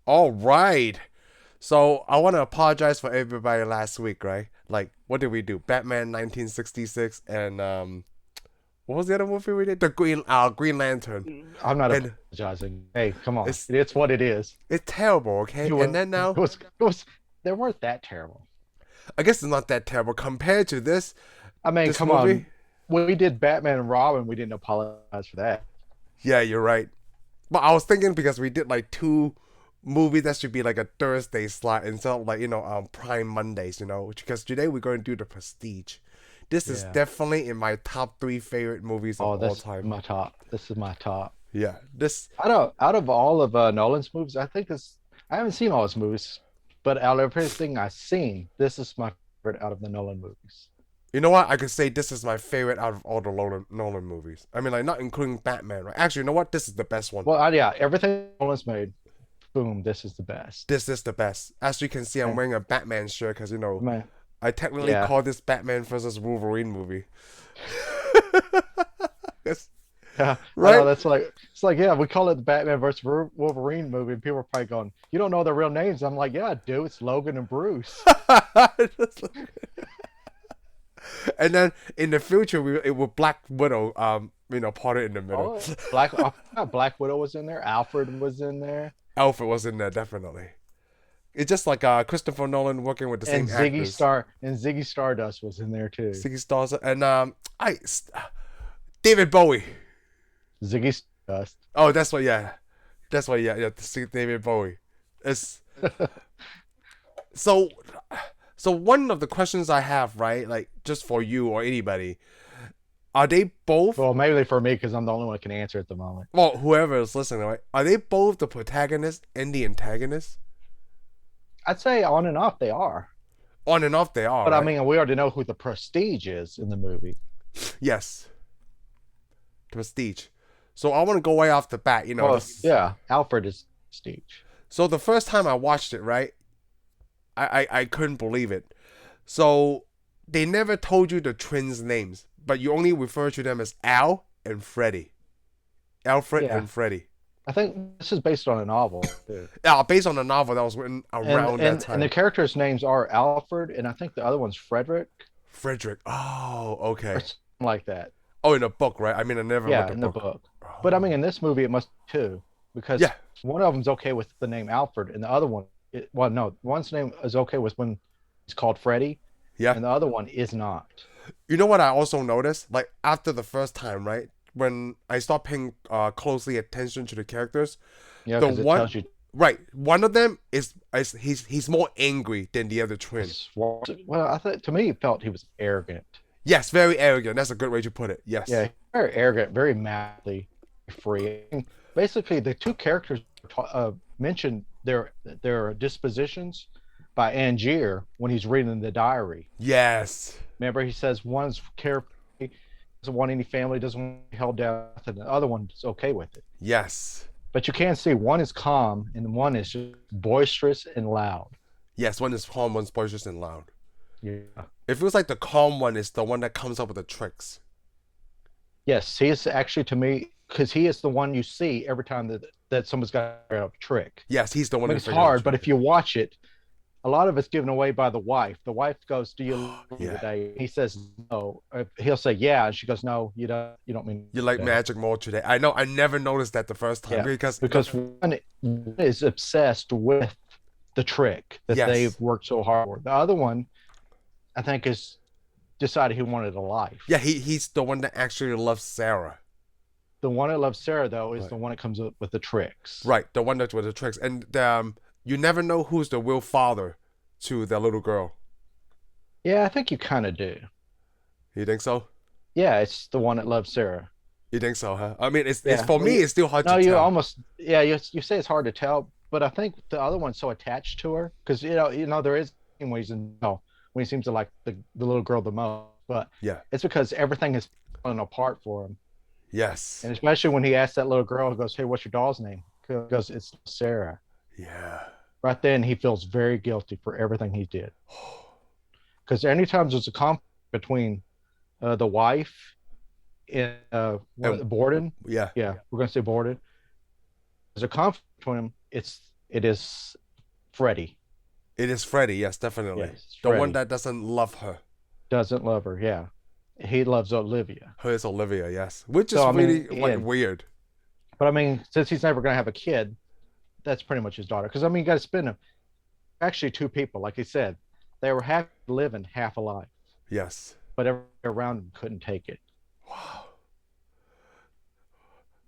All right. So I want to apologize for everybody last week, right? Like, what did we do? Batman 1966 and what was the other movie we did? The Green Lantern. I'm not And apologizing. Hey, come on. it's It's what it is. it's terrible, okay? You And were, then it now, was, it was, they weren't that terrible. I guess it's not that terrible compared to I mean, this come movie. on. When we did Batman and Robin, we didn't apologize for that. Yeah, you're right. But I was thinking because we did like two movies that should be like a Thursday slot instead of like Prime Mondays, because today we're going to do the Prestige. This is Yeah. definitely in my top three favorite movies of Oh, all this is time. my top. This is my top. Yeah, this. Out of all of Nolan's movies, I think this. I haven't seen all his movies, but out of everything I've seen, this is my favorite out of the Nolan movies. You know what? I could say this is my favorite out of all the Nolan movies. I mean, like not including Batman, right? Actually, you know what? This is the best one. Well, yeah, everything Nolan's made, boom, this is the best. This is the best. As you can see, I'm And wearing a Batman shirt because man, I technically yeah, call this Batman versus Wolverine movie. Yes, yeah, I know. right? That's like it's like yeah, we call it the Batman versus Wolverine movie, and people are probably going, "You don't know their real names." I'm like, "Yeah, I do. It's Logan and Bruce." And then in the future, it will Black Widow, parted in the middle. Oh, Black Widow was in there. Alfred was in there, Alfred was in there definitely. It's just like Christopher Nolan working with the and same actors. Ziggy Stardust was in there too. Ziggy Stars and I David Bowie. Ziggy Stardust. Oh, that's what. Yeah, that's what. Yeah, yeah. David Bowie. It's so. So one of the questions I have, right, like just for you or anybody, are they both? Well, maybe for me because I'm the only one that can answer at the moment. Well, whoever is listening, right? Are they both the protagonist and the antagonist? I'd say on and off they are, On and off, they are, but I right? mean we already know who the Prestige is in the movie. Yes, Prestige. So I want to go way off the bat. Well, This. yeah, Alfred is Prestige. So the first time I watched it, right, I couldn't believe it. So they never told you the twins' names, but you only refer to them as Al and Freddy. Alfred Yeah, and Freddy. I think this is based on a novel too. Yeah, based on a novel that was written And around that and and the time. characters' names are Alfred, and I think the other one's Frederick Frederick. Oh, or okay. something like that. Oh, in a book, right? I mean, I never read Yeah, the in the book. book. But I Oh. mean, in this movie, it must be two because Yeah, one of them's okay with the name Alfred, and the other one, well, no, one's name is okay with when it's called Freddy, yeah. and the other one is not. You know what I also noticed? Like after the first time, right? When I start paying closely attention to the characters, Yeah, the because it one tells you. right, one of them is he's more angry than the other twin. Well, I thought to me, it felt he was arrogant. Yes, very arrogant. That's a good way to put it. Yes. Yeah, very arrogant, very madly free. And basically, the two characters mentioned their dispositions by Angier when he's reading the diary. Yes. Remember, he says one's carefree, doesn't want any family, doesn't want to be held down, and the other one's okay with it. Yes. But you can see one is calm and one is just boisterous and loud. Yes, one is calm, one's boisterous and loud. Yeah. It feels like the calm one is the one that comes up with the tricks. Yes, he is actually to me because he is the one you see every time that someone's got a trick. Yes, he's the I one mean, who it's figures out the hard, but trick. if you watch it, a lot of it's given away by the wife. The wife goes, "Do you love me Yeah. today?" He says, "No." He'll say, "Yeah," and she goes, "No, you don't. You don't mean You like today." magic more today. I know I never noticed that the first time Yeah, because because one is obsessed with the trick that yes. they've worked so hard for. The other one, I think, is decided he wanted a life. Yeah, he's the one that actually loves Sarah. The one that loves Sarah, though, is Right. the one that comes up with the tricks. Right, the one that with the tricks. And you never know who's the real father to the little girl. Yeah, I think you kind of do. You think so? Yeah, it's the one that loves Sarah. You think so, huh? I mean, it's Yeah. for Well, me. It's still hard to no, you tell. almost yeah. You say it's hard to tell, but I think the other one's so attached to her because there is when he's in when he seems to like the little girl the most, but Yeah. it's because everything is falling apart for him, Yes. and especially when he asks that little girl, he goes, "Hey, what's your doll's name?" He goes, "It's Sarah." Yeah. Right then, he feels very guilty for everything he did because anytime there's a conflict between the wife and And Borden, yeah. yeah, we're gonna say Borden. There's a conflict between them. It's It is Freddie. It is Freddie, yes, definitely. Yes, The one Freddie that doesn't love her. doesn't love her. Yeah, he loves Olivia. Her is Olivia, yes. Which So is I really mean, like and weird. but I mean, since he's never going to have a kid, that's pretty much his daughter. Because I mean, you got to spin him. Actually, two people, like he said, they were half living, half alive, Yes. but everyone around him couldn't take it. Wow.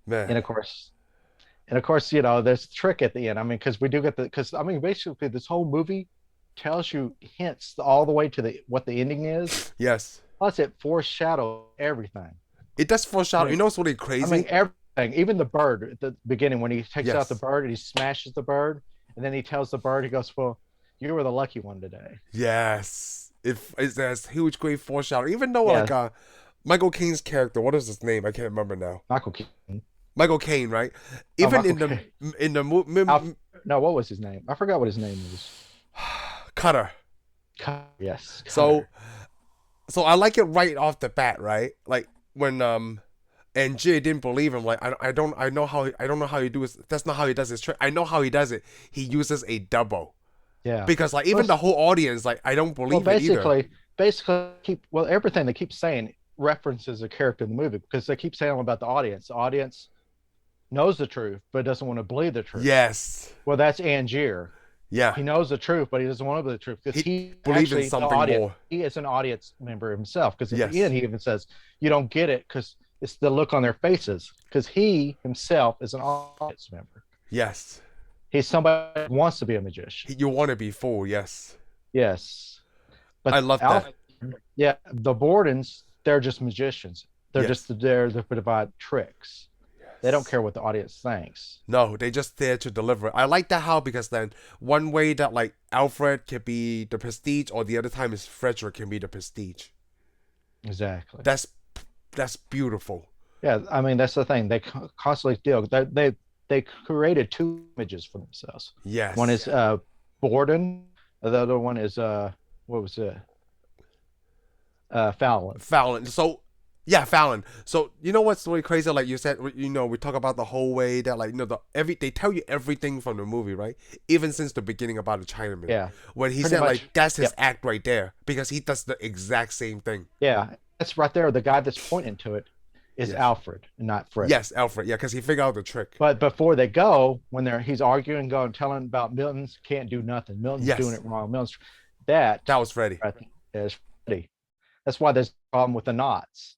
And Man. of course, you know, there's a trick at the end. I mean, because we do get the because I mean, basically, this whole movie tells you hints all the way to the what the ending is. Yes. Plus, it foreshadows everything. It does I foreshadow. You mean, know what's really I mean, crazy? everything, even the bird at the beginning when he takes out the Yes. bird and he smashes the bird, and then he tells the bird, he goes, "Well, you were the lucky one today." Yes. It there's huge great foreshadow. Even though Yeah, like Michael Caine's character, what is his name? I can't remember now. Michael Keaton. Michael Caine, right? Oh, Even Michael Keaton. in the movie No, what was his name? I forgot what his name was. Cutter. Yes, So Cutter. I like it right off the bat, right? Like when Angier didn't believe him. Like I don't know how he do it. That's not how he does his trick. I know how he does it. He uses a double Yeah. because like Well, even the whole audience like I don't well, believe it either. basically, everything they keep saying references a character in the movie because they keep saying about the audience. The audience knows the truth, but doesn't want to believe the truth. Yes. Well, that's Angier. Yeah. He knows the truth, but he doesn't want to believe the truth because He he believes in actually the something audience. more. He is an audience member himself. Because at the Yes. end, he even says, "You don't get it because it's the look on their faces." Because he himself is an audience member. Yes. He's somebody that wants to be a magician. You want to be full. Yes. Yes, I but love that. Alf, yeah, the Bordens, they're just magicians. They're Yes. just there to provide tricks. They don't Yes. care what the audience thinks. No, they just there to deliver. I like that how because then one way that like Alfred can be the prestige, or the other time is Frederick can be the prestige. Exactly. That's beautiful. Yeah, I mean that's the thing. They constantly deal. They created two images for themselves. One Yes. is Borden. The other one is what was it? Fallon. Fallon. So yeah, Fallon. So you know what's really crazy? Like you said, you know, we talk about the whole way that like you know they tell you everything from the movie, right? Even since the beginning about the Chinaman. Yeah, When he pretty said much. like that's his Yep. act right there because he does the exact same thing. Yeah, that's right there. The guy that's pointing to it is Yes. Alfred, and not Freddie. Yes, Alfred. Yeah, because he figured out the trick. But before they go, when he's arguing, going telling about Milton's can't do nothing. Milton's doing Yes, it wrong. Milton's that that was Freddy. right there is Freddie. That's why there's a problem with the knots.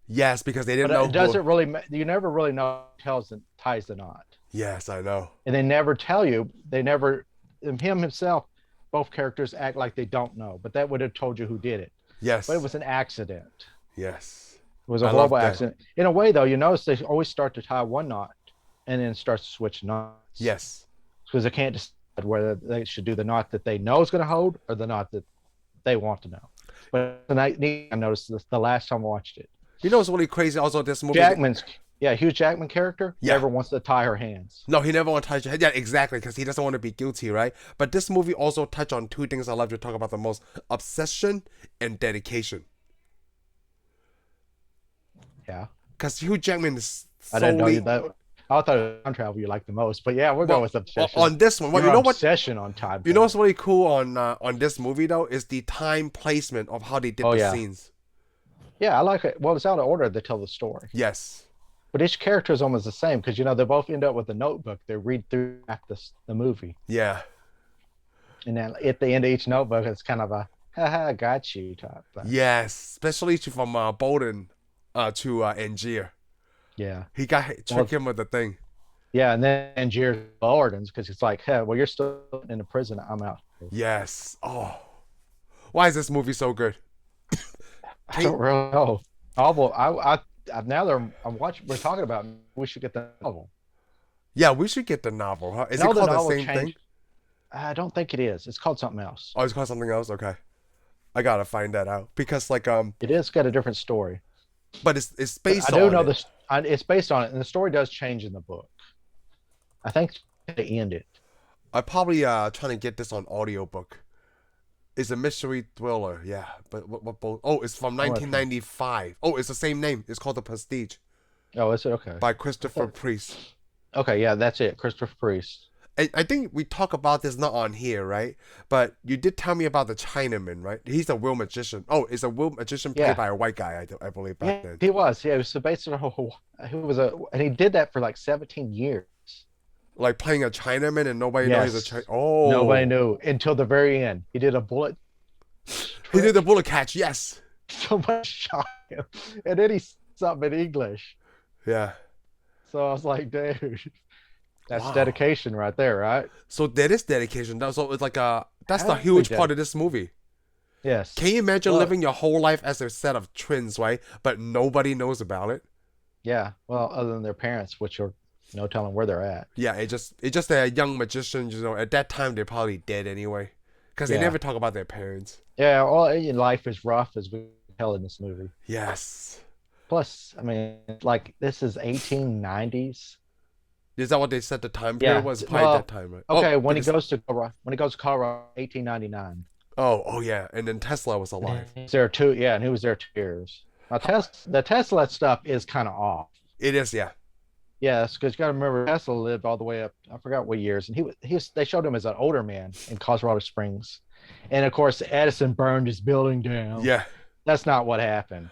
Yes, because they But didn't know it who. doesn't really. You never really know who ties the knot, Yes, I know. and they never tell you. They never him himself. Both characters act like they don't know, but that would have told you who did it. But it Yes, was an accident. yes. It was a I love horrible that. accident. In a way, though, you notice they always start to tie one knot and then start to switch knots Yes. because they can't decide whether they should do the knot that they know is going to hold or the knot that they want to know. But I noticed this the last time I watched it. You know what's really crazy? Also, this movie. Hugh Jackman character Yeah. never wants to tie her hands. No, he never want to touch your head. Yeah, exactly, because he doesn't want to be guilty, right? But this movie also touched on two things I love to talk about the most: obsession and dedication. Yeah, Because Hugh Jackman is I didn't know you solely that. I thought it was time travel you liked the most, but yeah, we're going with obsession. on this one. Well, Your you know what? obsession on time. You know what's really cool on this movie though is the time placement of how they did the Yeah. scenes. Yeah, I like it. Well, it's out of order to tell the story. Yes. But each character is almost the same because they both end up with a notebook. They read through the movie, Yeah. and then at the end of each notebook, it's kind of a "haha, got you" type thing. Yes. Especially from Borden to Angier. Yeah, He got well, trick him with the thing. yeah, and then Angier Bordens because it's like, hey, well, you're still in the prison. I'm out. Yes. Oh. Why is this movie so good? I don't really know. Now I'm watching. We're talking about. We should get the novel. Yeah, we should get the novel. Huh? Is it No, called the novel same thing? I don't think it is. It's called something else. Oh, it's called something else. Okay, I gotta find that out because It is got a different story. but it's But based I do on know it. this. It's based on it, and the story does change in the book. I think they end it. I probably trying to get this on audiobook. It's a mystery thriller, yeah. But what both? Oh, it's from I wanna try. 1995. Oh, it's the same name. It's called The Prestige Oh, is it okay? by Christopher Priest. Okay, yeah, that's it. Christopher Priest. I think we talk about this not on here, right? But you did tell me about the Chinaman, right? He's a real magician. Oh, it's a real magician played Yeah, by a white guy, I believe, back yeah, then. he was. Yeah, so basically, and he did that for like 17 years. Like playing a Chinaman and nobody knows he's a China. Yes, nobody Oh, knew until the very end. He did a bullet he did the trick. bullet catch. Yes. Someone shot him, and then he said something in English. Yeah. So I was like, dude, that's Wow. dedication right there, right? So that is dedication. So it's like that's the Heavily huge part of dedicated. this movie. Yes. Can you imagine Well, living your whole life as a set of twins, right? But nobody knows about it. yeah. Well, other than their parents, which are no telling where they're at. Yeah, it's just a young magician. At that time they're probably dead anyway, because they Yeah. never talk about their parents. Yeah. Well, life is rough as we tell in this movie. Yes. Plus, I mean, like this is 1890s. Is that what they said the time period Yeah. was? Probably that Well, time, right? Oh, okay. When he because goes to Colorado, 1899. oh yeah, and then Tesla was alive. He's there too. Yeah, and he was there 2 years. Now, the Tesla stuff is kind of off. It is, yeah. Yes, because you got to remember Tesla lived all the way up. I forgot what years, and they showed him as an older man in Colorado Springs, and of course Edison burned his building down. Yeah. That's not what happened.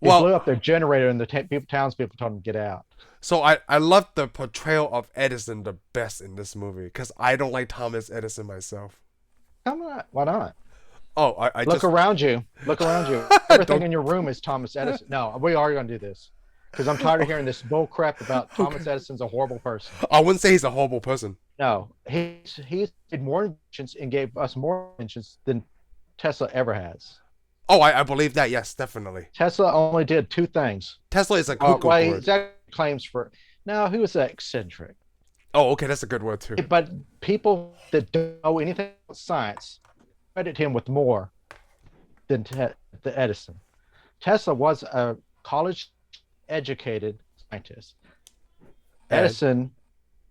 He Well, blew up their generator, and the townspeople told him to get out. so I love the portrayal of Edison the best in this movie because I don't like Thomas Edison myself. Come on, why not? Oh, I Look just around you. Look around you. Everything don't. in your room is Thomas Edison. No, we are going to do this because I'm tired of hearing this bull crap about Thomas Edison's a horrible person. I wouldn't say he's a horrible person. No, he did more inventions and gave us more inventions than Tesla ever has. Oh, I believe that. Yes, definitely. Tesla only did two things. Tesla is a cuckoo Well, he bird. claims for. No, he was eccentric. Oh, okay, that's a good word too. But people that don't know anything about science credit him with more than the Edison. Tesla was a college-educated scientist. And Edison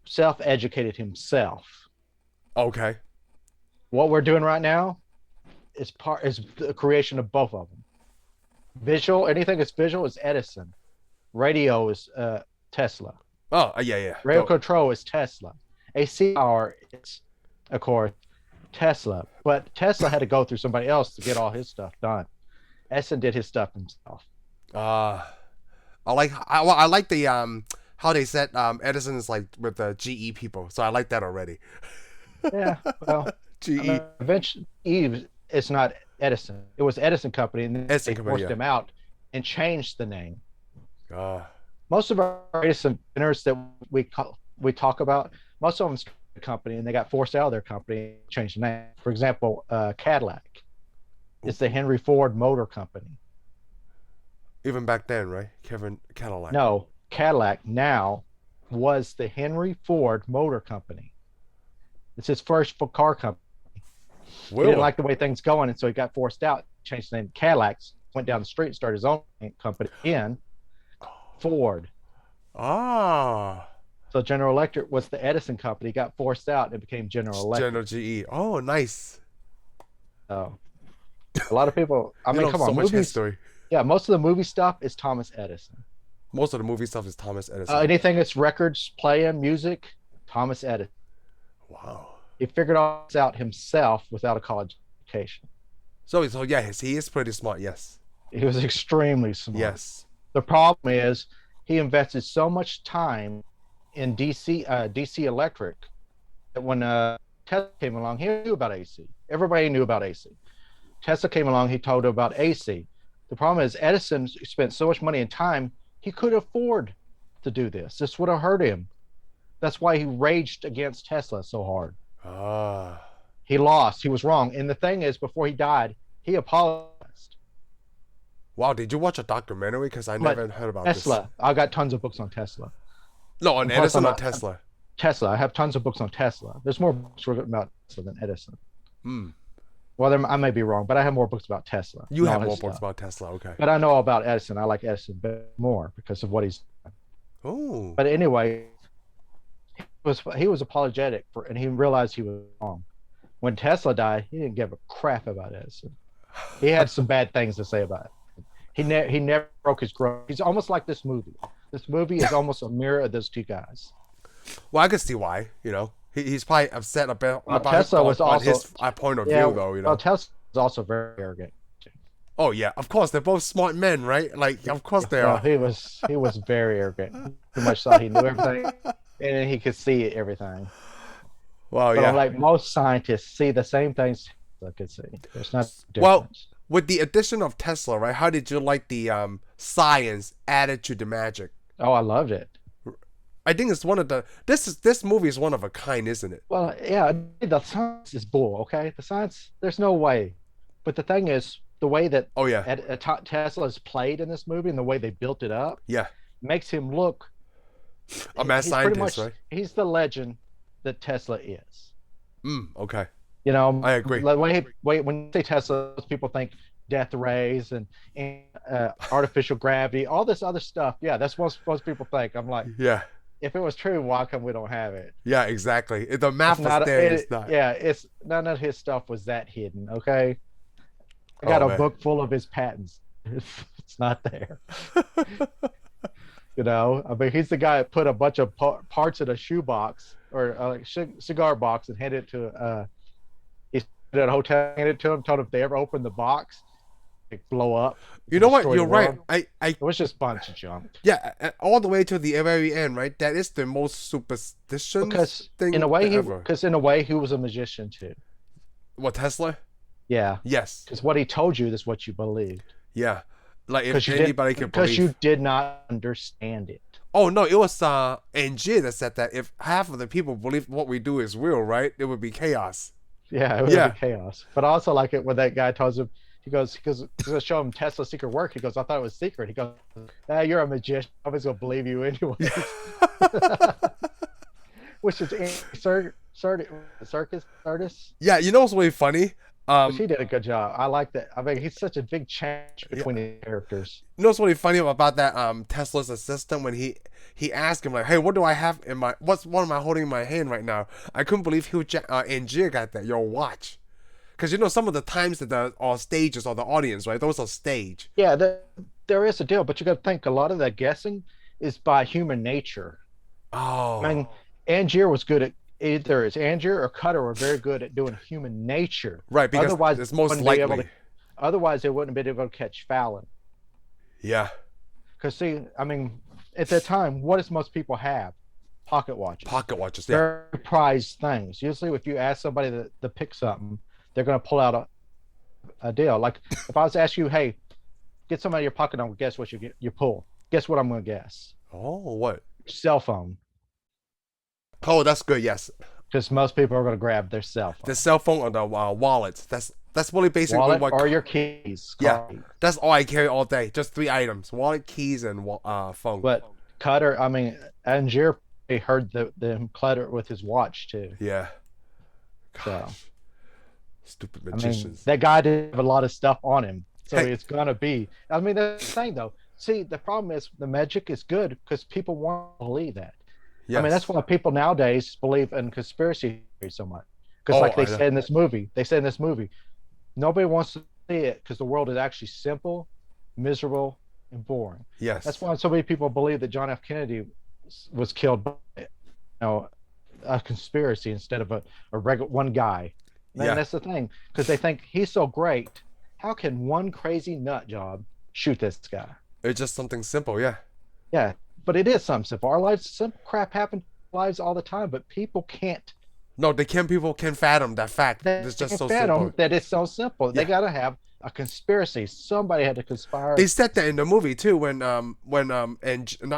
self-educated himself. okay, What we're doing right now is the creation of both of them. Visual, anything that's visual is Edison. Radio is Tesla. oh yeah. Radio Oh, control is Tesla. AC power is, of course, Tesla. But Tesla had to go through somebody else to get all his stuff done. Edison did his stuff himself. I like the how they said Edison is like with the GE people, so I like that already. Yeah, well, I GE mean, eventually, it's not Edison. It was Edison Company, and then Edison they Company, forced yeah. him out and changed the name. uh, Most of our greatest inventors that we talk about, most of them started a company and they got forced out of their company and changed the name. For example, Cadillac. It's the Henry Ford Motor Company. even back then, right? Kevin Cadillac. No, Cadillac now was the Henry Ford Motor Company. It's his first car company. He Will. didn't like the way things going, and so he got forced out. Changed the name to Cadillac. Went down the street and started his own company again, Ford. Ah, So General Electric was the Edison company. Got forced out and became General Electric. General GE. Oh, nice. So a lot of people. I You mean, know come so on, much movies. history. Yeah, most of the movie stuff is Thomas Edison. Most of the movie stuff is Thomas Edison. Anything that's records, playing, music, Thomas Edison. Wow. He figured all this out himself without a college education. So yes, he is pretty smart. Yes. He was extremely smart. Yes. The problem is he invested so much time in DC Electric that when Tesla came along, he knew about AC. Everybody knew about AC. Tesla came along, he told him about AC. The problem is Edison spent so much money and time, he could afford to do this. This would have hurt him. That's why he raged against Tesla so hard. Ah. He lost. He was wrong. And the thing is, before he died, he apologized. Wow. Did you watch a documentary? Because I But never heard about Tesla. this. I got tons of books on Tesla. No, on Plus, Edison I'm or a- Tesla. Tesla. I have tons of books on Tesla. There's more books written about Tesla than Edison. Hmm. Well, I may be wrong, but I have more books about Tesla. You and all have his more books stuff. about Tesla. Okay. But I know all about Edison. I like Edison more because of what he's done. Oh. But anyway, he was apologetic for, and he realized he was wrong. When Tesla died, he didn't give a crap about Edison. He had some bad things to say about it. He never broke his growth. He's almost like this movie. This movie is almost a mirror of those two guys. Well, I can see why. He's probably upset about Well, about Tesla was on also his point of yeah. view, though. Well, Tesla was also very arrogant. Oh yeah, of course they're both smart men, right? Like, of course they Well, are. he was very arrogant. He pretty much thought he knew everything, and then he could see everything. Well, But yeah. unlike most scientists, see the same things Tesla could see. There's not a Well, difference. with the addition of Tesla, right? How did you like the science added to the magic? Oh, I loved it. I think it's one of the this movie is one of a kind, isn't it? Well, yeah, the science is bull. Okay, the science. There's no way. But the thing is, the way that Oh yeah, Tesla is played in this movie and the way they built it up yeah. makes him look. A mad He's pretty scientist, much right? he's the legend that Tesla is. Okay. You know, I agree. the when you say Tesla, people think death rays and artificial gravity, all this other stuff. Yeah, that's what most people think. I'm like, Yeah, if it was true, why come we don't have it? yeah, exactly. If the It's math was not. there, it's not. Yeah, it's none of his stuff was that hidden. Okay, I got Oh a man. book full of his patents. It's not there. You know, I mean, he's the guy that put a bunch of parts in a shoebox or cigar box and handed it to he's at a hotel, handed it to him, told him if they ever open the box, it blow up. You know what? Destroy You're the right. world. I It was just a bunch of junk. yeah, all the way to the very end, right? That is the most superstition Because thing in a way, ever. he was a magician too. What, Tesla? Yeah, Yes. because what he told you is what you believed. Yeah. Like if Because anybody can because believe. you did not understand it. Oh no, it was Angier that said that if half of the people believe what we do is real, right? It would be chaos. Yeah, it would Yeah. be chaos. But I also like it when that guy tells him, he goes, he's gonna show him Tesla's secret work. He goes, I thought it was secret. He goes, you're a magician. Nobody's gonna believe you anyway. Which is Serkis. Yeah, you know what's really funny? Which he did a good job. I like that. I mean, he's such a big change between the characters. You know what's really funny about that Tesla's assistant when he asked him like, hey, what do I have in my what am I holding in my hand right now? I couldn't believe Angier got that. Your watch. Because you know some of the times that the stages or the audience, right? Those are stage. Yeah, there is a deal, but you got to think a lot of that guessing is by human nature. Oh. I mean, Angier was good at either it's Angier or Cutter were very good at doing human nature. Right, because otherwise it's most wouldn't be able likely. to- otherwise, they wouldn't have been able to catch Fallon. Yeah. Because see, I mean, at that time, what does most people have? Pocket watches. Pocket watches, yeah. Very prized things. Usually, if you ask somebody to pick something, they're going to pull out a deal. Like if I was to ask you, hey, get something out of your pocket, and guess what you pull. Guess what I'm going to guess? Oh, what? Cell phone. Oh, that's good. Yes, Because most people are going to grab their cell phone. the cell phone or the wallets. That's really basically Wallet what. or your keys. Yeah, that's all I carry all day. Just 3 items: wallet, keys, and phone. But Cutter, I mean, Angier heard them clutter with his watch too. Yeah. So Gosh. Stupid I mean, magicians. that guy did have a lot of stuff on him, so Hey. it's gonna be. I mean, that's the thing though. See, the problem is the magic is good because people want to believe that. Yes. I mean, that's why people nowadays believe in conspiracy theories so much. Because, Oh, like they I know. said in this movie, nobody wants to see it because the world is actually simple, miserable, and boring. Yes. That's why so many people believe that John F. Kennedy was killed by, a conspiracy instead of a regular one guy. And Yeah. that's the thing, because they think he's so great. How can one crazy nut job shoot this guy? It's just something simple. Yeah. Yeah, but it is something simple. Our lives, simple crap happens in our lives all the time, but people can't. No, people can't fathom that fact. They It's just can't so fathom simple. that it's so simple. They Yeah. got to have a conspiracy. Somebody had to conspire. They said that in the movie too when not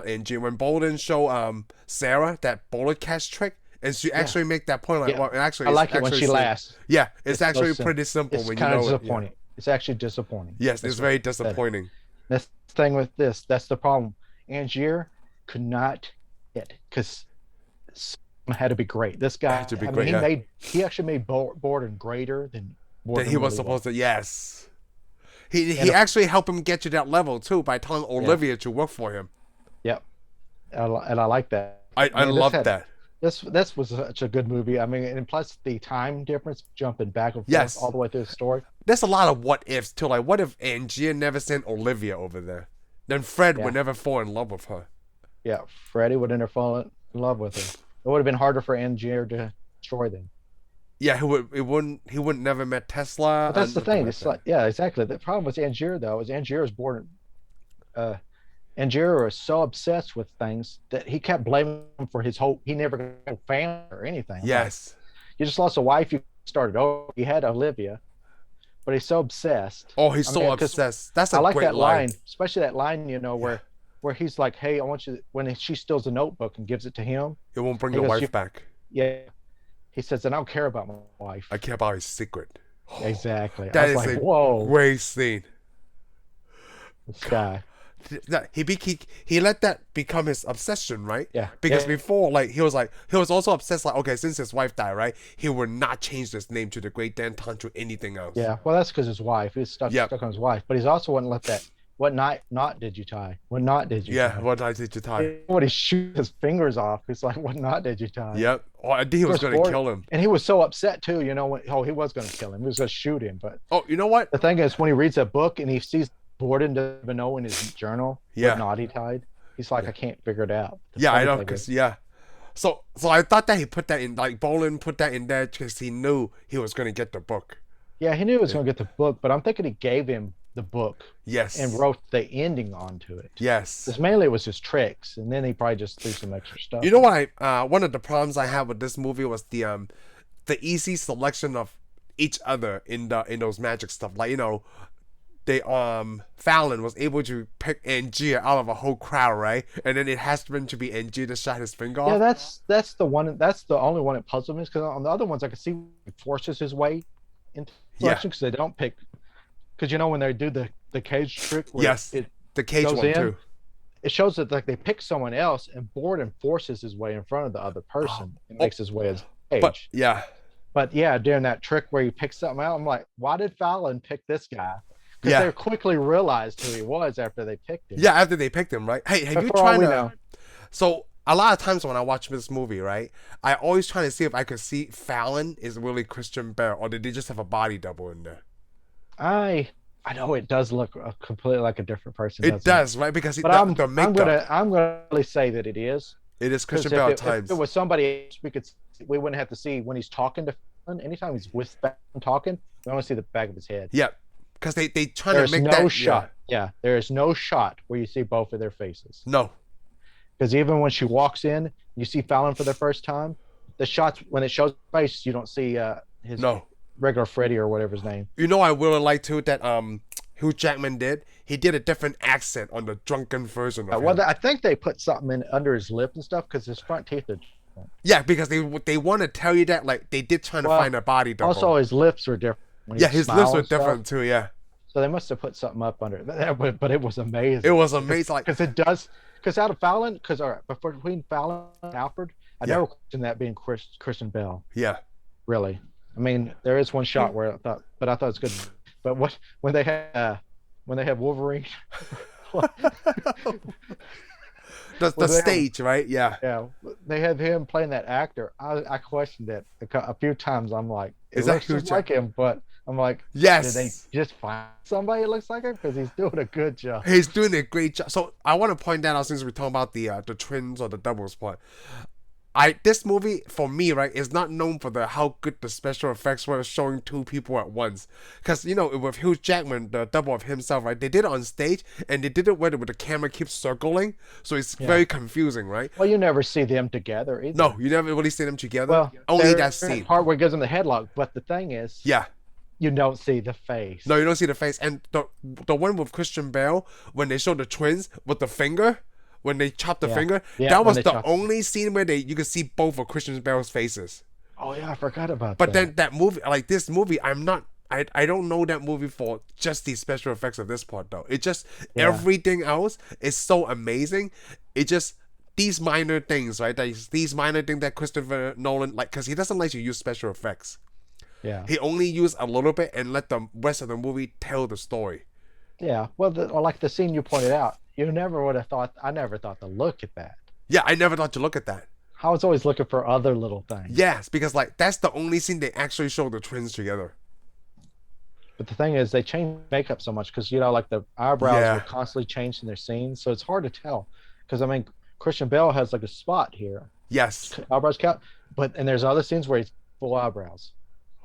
Angie when Borden show Sarah that bullet catch trick and she actually make that point like Yeah. well actually I like it's it when actually she sim- laughs. Yeah, it's It's so actually simple. pretty simple It's when you kind of know it. Yeah. disappointing. It's actually disappointing. Yes, That's it's very what- disappointing. That's the thing with this. That's the problem. Angier could not hit because had to be great. This guy Had to be I mean, great, yeah. he actually made Borden greater than That he was really supposed to. Yes, he And- actually helped him get to that level too by telling Olivia to work for him. Yep. And I like that. I Man, this love had- that. This was such a good movie. I mean, and plus the time difference, jumping back and forth Yes. all the way through the story. There's a lot of what ifs too. Like, what if Angier never sent Olivia over there? Then Fred Yeah. would never fall in love with her. Yeah, Freddie would have never fallen in love with her. It would have been harder for Angier to destroy them. Yeah, he wouldn't never met Tesla. But that's the nothing thing. like It's that. like, yeah, exactly. The problem with Angier though is Angier was born. Uh, Angier was so obsessed with things that he kept blaming him for his whole. He never got a family or anything. I'm like, Yes. you just lost a wife. You started over. He had Olivia, but he's so obsessed. Oh, he's I so mean, because obsessed. That's I a like great that line. line, especially that line, Yeah. where he's like, "Hey, I want you." When she steals a notebook and gives it to him, It won't bring he your goes, wife back. "Yeah." He says, "And I don't care about my I wife." care about his secret. Exactly. I That was is like, a "Whoa, great scene. this guy." He let that become his obsession, right? Yeah, Because yeah, before, he was also obsessed. Like, okay, since his wife died, right, he would not change his name to the Great Danton to anything else. yeah. Well, that's because his wife. He's Yep. stuck on his wife, but he's also wouldn't let that. What knot did you tie? What knot did you Yeah. tie? What night did you tie? When he shoots his fingers off, he's like, "What knot did you tie?" Yep. Oh, I think he Of was course, gonna Borden, kill him. and he was so upset too. You know, he was going to kill him. He was going to shoot him. But Oh, you know what? the thing is, when he reads that book and he sees Borden doesn't even know in his journal Yeah. what knot he tied, he's like, Yeah. "I can't figure it out." The Yeah, I funny know, thing cause is, yeah. So I thought that he put that in, like Boland put that in there because he knew he was gonna get the book. yeah, he knew he was Yeah. going to get the book, but I'm thinking he gave him the book Yes. and wrote the ending onto it. Yes. Because mainly it was his tricks, and then he probably just threw some extra stuff. You know what? One of the problems I had with this movie was the easy selection of each other in those magic stuff. Like, they Fallon was able to pick Angier out of a whole crowd, right? And then it has been to be Angier to shot his finger Yeah, off. that's the one. That's the only one that puzzled me. Because on the other ones, I could see he forces his way into Yeah. selection because they don't pick. Because when they do the cage trick, where Yes. it The cage goes one in, too. it shows that like they pick someone else, and Borden forces his way in front of the other person and makes his way as cage. But yeah. But yeah, during that trick where he picks something out, I'm like, why did Fallon pick this guy? Because Yeah. they quickly realized who he was after they picked him. Yeah, after they picked him, right? Hey, have But you for all tried we to know, So a lot of times when I watch this movie, right, I always try to see if I could see Fallon is really Christian Bale, or did they just have a body double in there? I know it does look completely like a different person. It doesn't does, right? Because But the I'm makeup, gonna really say that it is. it is Because Christian Bale at if times. it was somebody else, we wouldn't have to see when he's talking to Fallon. Anytime he's with Fallon talking, we only see the back of his head. Yeah, because they trying There's to make no that shot. Yeah, there is no shot where you see both of their faces. No, Because even when she walks in, you see Fallon for the first time. The shots when it shows face, you don't see his no. regular Freddy or whatever his name. You know, I really like too that Hugh Jackman did. He did a different accent on the drunken version of Well, him. I think they put something in under his lip and stuff because his front teeth are. Yeah, because they want to tell you that like they did trying to find a body double. Also, his lips were different. When he yeah, his lips smiled were and stuff. different too. Yeah, So they must have put something up under it. But it was amazing. it was amazing. Like Because it does. Because out of Fallon, between Fallon and Alfred, I Yeah. never questioned that being Christian Bale. yeah, Really. I mean, there is one shot where I thought it's good. But when they have Wolverine, the Well, they- stage, right? Yeah. yeah, they have him playing that actor. I questioned it a few times. I'm like, it Is that looks Hugh just like him, but I'm like, Yes. did they just find somebody that looks like him? Because he's doing a good job. He's doing a great job. So I want to point that out since we're talking about the twins or the doubles part. This movie for me, right, is not known for how good the special effects were showing two people at once. Because with Hugh Jackman, the double of himself, right, they did it on stage and they did it where the camera keeps circling, so it's very confusing, right? Well, you never see them together either. No, you never really see them together. Well, only that there's scene. part where it gives him the headlock. But the thing is, Yeah. you don't see the face. No, you don't see the face. And the one with Christian Bale, when they show the twins with the finger, when they chop the finger, Yeah, that when was they the chop- only scene where you could see both of Christian Bale's faces. Oh yeah, I forgot about But that. then that movie, like this movie, I don't know that movie for just the special effects of this part though. It just everything else is so amazing. It just these minor things, right? These minor things that Christopher Nolan because he doesn't like to use special effects. Yeah. He only used a little bit and let the rest of the movie tell the story. Yeah. Well, like the scene you pointed out, you never would have thought. I never thought to look at that. Yeah, I never thought to look at that. I was always looking for other little things. Yes, because that's the only scene they actually show the twins together. But the thing is, they change makeup so much because like the eyebrows Yeah. were constantly changed in their scenes, so it's hard to tell. Because I mean, Christian Bale has like a spot here, Yes. eyebrows cut, and there's other scenes where he's full eyebrows.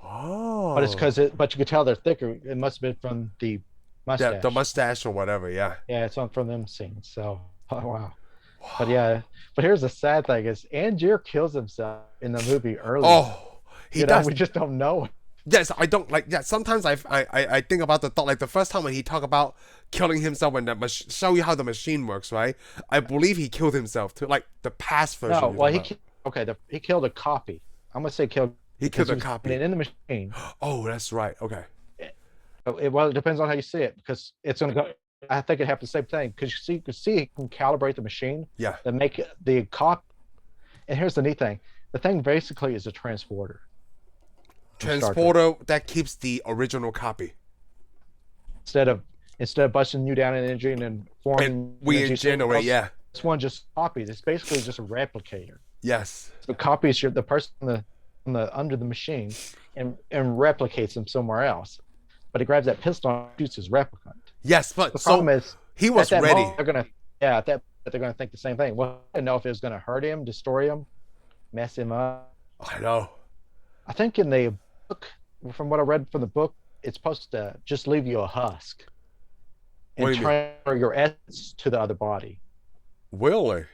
But it's Oh. because but you could tell they're thicker. It must have been from the Yeah, the mustache. mustache or whatever. Yeah. Yeah, it's on from them scenes. So, oh, wow. But yeah, but here's the sad thing is Angier kills himself in the movie early on. Oh, he We does. just don't know. Yes, I don't like. Yeah, sometimes I think about the thought, like the first time when he talked about killing himself when show you how the machine works, right? I believe he killed himself too, like the past version. No, you're well, talking about. he killed a copy. I'm gonna say killed He because killed he a was copy. in the machine. Oh, that's right. Okay. Well, it depends on how you see it because it's gonna go. I think it happens the same thing because you can see he can calibrate the machine Yeah. to make the copy. And here's the neat thing: the thing basically is a transporter. Transporter that keeps the original copy. Instead of busting you down in energy and then forming And we energy generate, cells, yeah. this one just copies. It's basically just a replicator. Yes. So it copies the person on the under the machine and replicates them somewhere else. But he grabs that pistol and shoots his replicant. Yes, but The so problem is he was at that ready. moment, at that they're gonna think the same thing. Well, I didn't know if it was gonna hurt him, destroy him, mess him up. I know. I think in the book, from what I read from the book, it's supposed to just leave you a husk What and do you mean? transfer your essence to the other body. Really?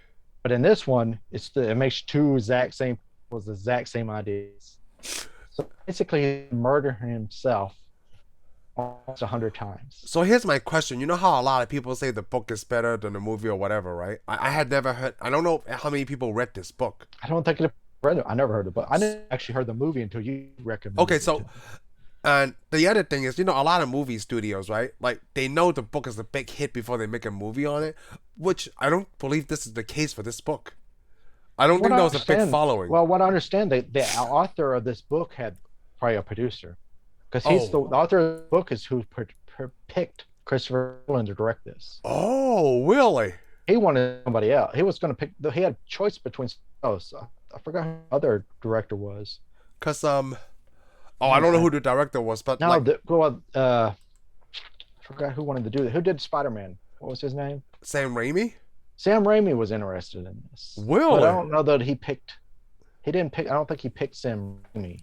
But in this one, it makes two exact same was the exact same ideas. So basically, he murdered himself almost 100 times. So here's my question. You know how a lot of people say the book is better than the movie or whatever, right? I had never heard. I don't know how many people read this book. I don't think it read it. I never heard it, but I didn't actually heard the movie until you recommended Okay, it to so me. and the other thing is, you know, a lot of movie studios, right? Like they know the book is a big hit before they make a movie on it, which I don't believe this is the case for this book. I don't What think I there was a big understand- following. Well, what I understand, the author of this book had probably a producer, because he's the author of the book is who picked Christopher Nolan to direct this. Oh, really? He wanted somebody else. He was going to pick. He had a choice between. I forgot who the other director was. Cause I don't know who the director was, but No, like I forgot who wanted to do that. Who did Spider-Man? What was his name? Sam Raimi. Sam Raimi was interested in this. Really? But I don't know that he picked. He didn't pick. I don't think he picked Sam Raimi.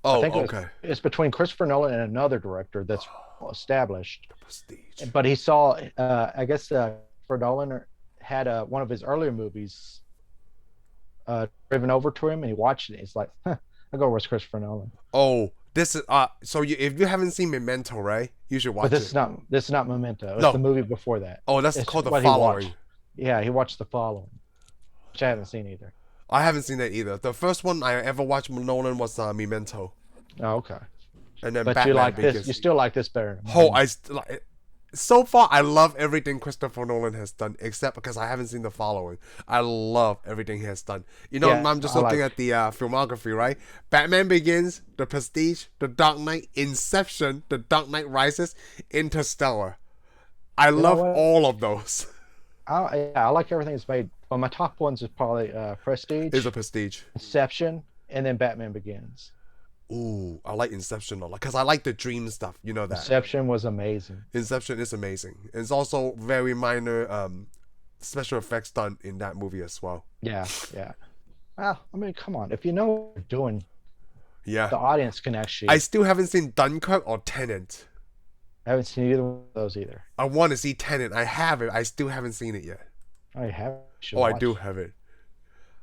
Oh, I think okay. it's between Christopher Nolan and another director that's established. Prestige. But he saw, I guess, Christopher Nolan had one of his earlier movies driven over to him, and he watched it. He's like, huh, I'll go with Christopher Nolan. Oh, this is so if you haven't seen Memento, right? You should watch But it. this is not Memento. It's No. the movie before that. Oh, that's It's called The what he Following. watched. Yeah, he watched The Following, which I haven't seen either. I haven't seen that either. The first one I ever watched Nolan was Memento, Oh, okay. and then But Batman you like Begins. this? You still like this better? Than Oh, mine. so far I love everything Christopher Nolan has done, except because I haven't seen The Following. I love everything he has done. You know, Yeah, I'm just I looking like- at the filmography, right? Batman Begins, The Prestige, The Dark Knight, Inception, The Dark Knight Rises, Interstellar. I love what? all of those. I like everything that's made. Well, my top ones is probably Prestige, Is a Prestige. Inception, and then Batman Begins. Ooh, I like Inception a lot because I like the dream stuff. You know that. Inception was amazing. Inception is amazing. It's also very minor special effects done in that movie as well. Yeah. Well, I mean, come on. If you know what you're doing, Yeah. the audience can actually. I still haven't seen Dunkirk or Tenet. I haven't seen either one of those either. I want to see Tenet. I have it. I still haven't seen it yet. Oh, you have? Oh, I do have it.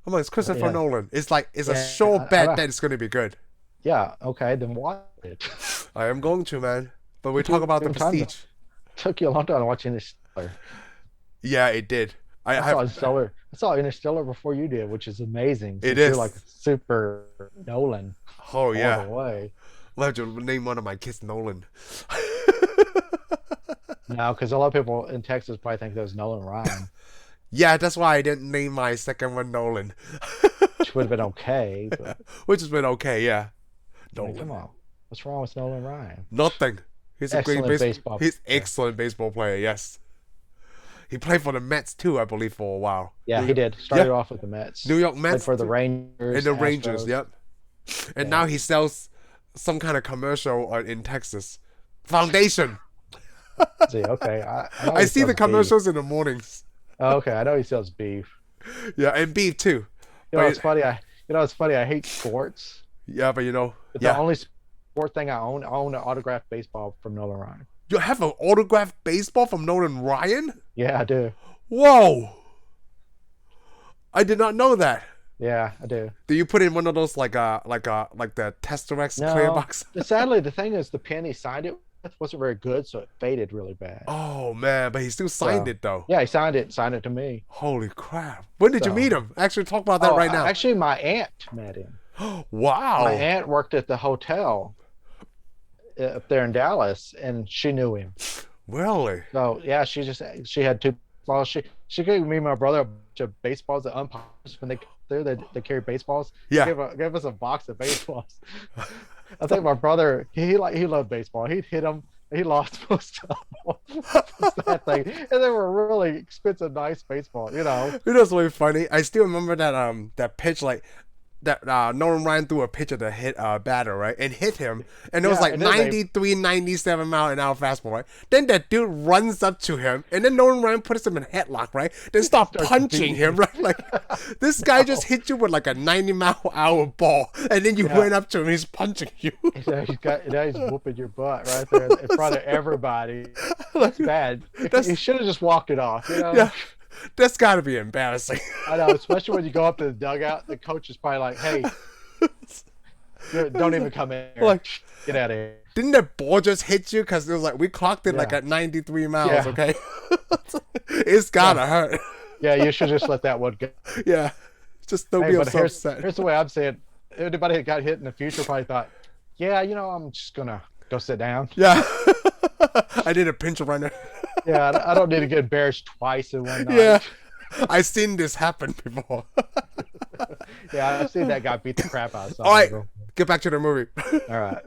Come on, it's Christopher Yeah. Nolan. It's like it's a Yeah, sure I- bet I- that it's going to be good. Yeah. Okay, then watch it. I am going to, man. But we talk about the Same time, though. Prestige. Took you a long time watching Interstellar. Yeah, it did. I I have. saw Interstellar before you did, which is amazing. It since you're is. like super Nolan Oh all yeah. the way. I'll have to name one of my kids Nolan. No, because a lot of people in Texas probably think that was Nolan Ryan, Yeah, that's why I didn't name my second one Nolan. which would have been okay. But Which has been okay, yeah. I mean, Nolan. come on, what's wrong with Nolan Ryan? Nothing. He's a great Excellent baseball. baseball He's player. excellent baseball player. Yes. He played for the Mets too, I believe, for a while. Yeah, he did. Started off with the Mets. New York Played Mets for the too. Rangers. And the Rangers. Astros. Yep. And Yeah. now he sells some kind of commercial in Texas. Foundation. See, okay. know I he see the sells commercials in the mornings. beef. Oh, okay, I know he sells beef. Yeah, and beef too. You know, But it's funny. You know, it's funny. I hate sports, Yeah, but you know, but the yeah. only sport thing I own an autographed baseball from Nolan Ryan. You have an autographed baseball from Nolan Ryan? Yeah, I do. Whoa! I did not know that. Yeah, I do. Do you put in one of those like the Tesseract clear No, box? sadly, the thing is, the pen he signed it with wasn't very good, so it faded really bad. Oh man, but he still signed So, it though. yeah, he signed it to me. Holy crap! When did you meet So, him? Actually, talk about that right now. actually, my aunt met him. My Wow! aunt worked at the hotel up there in Dallas, and she knew him. Really? So yeah, she had two balls. She gave me and my brother a bunch of baseballs at umpires when they come through. They carry baseballs. Yeah. Gave us a box of baseballs. I think my brother he loved baseball. He'd hit them. He lost most of them. That thing, and they were really expensive, nice baseball. You know. You know what's really funny? I still remember that pitch that Nolan Ryan threw a pitch at the hit batter, right? And hit him. And it was Yeah, like and then 93, 97 mile an hour fastball, right? Then that dude runs up to him and then Nolan Ryan puts him in a headlock, right? Then start punching him, right? Like this guy just hit you with like a 90-mile-an-hour ball and then you went up to him and he's punching you. Now he's whooping your butt right there in front of everybody. That's bad. He should have just walked it off, you know? Yeah. That's got to be embarrassing. I know, especially when you go up to the dugout, the coach is probably like, "Hey, don't even come in here. Like, get out of here." Didn't that ball just hit you? Because it was like, we clocked it like at 93 miles, Yeah. okay? It's gotta hurt. Yeah, you should just let that one go. Yeah. Just don't Hey, be but so upset. here's the way I'm saying. Anybody that got hit in the future probably thought, "Yeah, you know, I'm just gonna go sit down." Yeah. I did a pinch runner. Yeah, I don't need to get embarrassed twice in one night. Yeah. I've seen this happen before. Yeah, I've seen that guy beat the crap out of All right. somebody. Get back to the movie. All right.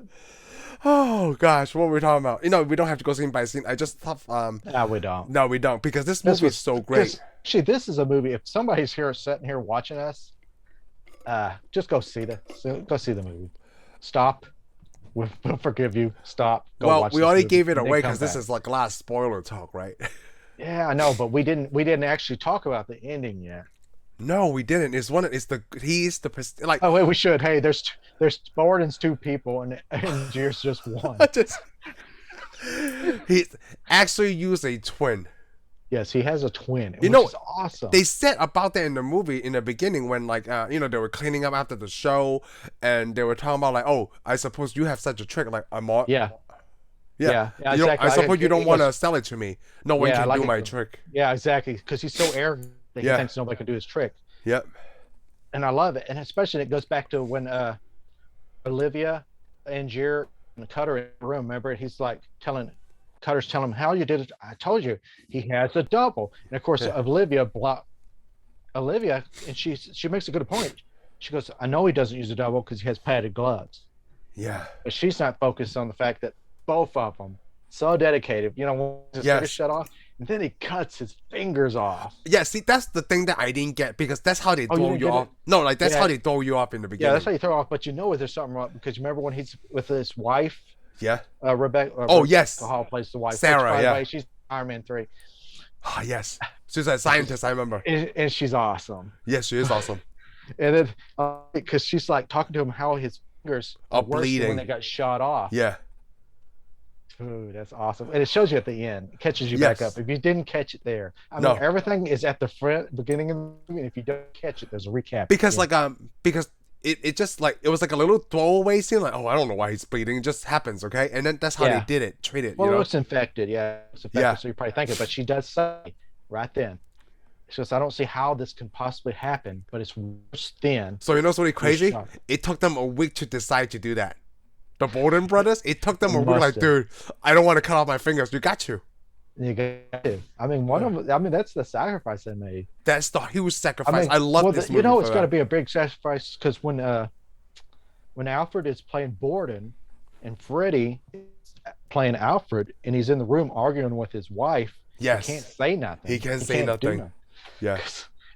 Oh, gosh. What were we talking about? You know, we don't have to go scene by scene. I just thought, No, we don't. no, we don't. Because this movie is so great. Actually, this is a movie. If somebody's here sitting here watching us, just go see the movie. Stop. We'll forgive you. Stop. Go Well, watch we this already movie, gave it and then away come because this back. is like last spoiler talk, right? Yeah, I know, but we didn't actually talk about the ending yet. No, we didn't. He's like Oh wait, we should. Hey, there's Borden's two people and Angier's just one. just he actually used a twin. Yes, he has a twin. You know, which is awesome. They said about that in the movie in the beginning when like you know, they were cleaning up after the show and they were talking about like, oh, I suppose you have such a trick, like I'm all Yeah, yeah. yeah, You don't- exactly. I suppose you don't He want to goes- sell it to me. No one Yeah, can like do it- my trick. Yeah, exactly. Because he's so arrogant that he Yeah. thinks nobody can do his trick. Yep. And I love it. And especially it goes back to when Olivia, Angier, and Cutter in the room. Remember, he's like Cutter's telling him how you did it. I told you he has a double. And of course, Yeah. Olivia, and she makes a good point. She goes, I know he doesn't use a double because he has padded gloves. Yeah. But she's not focused on the fact that both of them so dedicated. You know, when his Yes. fingers shut off, and then he cuts his fingers off. Yeah, see, that's the thing that I didn't get because that's how they Oh, you throw didn't you get off. it? No, like that's Yeah. how they throw you off in the beginning. Yeah, that's how you throw off. But you know there's something wrong because remember when he's with his wife, Yeah. Rebecca. Oh, yes. Hall plays the wife. Sarah, Which, by the yeah. way, she's Iron Man 3. Ah, yes. She's a scientist, I remember. And she's awesome. Yes, she is awesome. And then because she's like talking to him how his fingers Are worse than bleeding. when they got shot off. Yeah. Ooh, that's awesome. And it shows you at the end. It catches you back Yes. up. If you didn't catch it there. I No. mean, everything is at the beginning of the movie. And if you don't catch it, there's a recap. Because Yeah. like because it just like it was like a little throwaway scene, like, oh, I don't know why he's bleeding. It just happens, okay? And then that's how Yeah. they did it, treat it, Well, you it know? looks infected. Yeah, it's infected. Yeah. So you're probably thinking, but she does say right then. She goes, I don't see how this can possibly happen, but it's worse than. So you know what's really crazy? shot. It took them a week to decide to do that. The Borden brothers, it took them a week, Must like, have. dude, I don't want to cut off my fingers. You got to. You got to. I mean, that's the sacrifice they made. That's the huge sacrifice. I love well, this movie. You know, for it's that. got to be a big sacrifice because when Alfred is playing Borden and Freddie is playing Alfred and he's in the room arguing with his wife, Yes. he can't say nothing. He can't say do nothing. Yeah.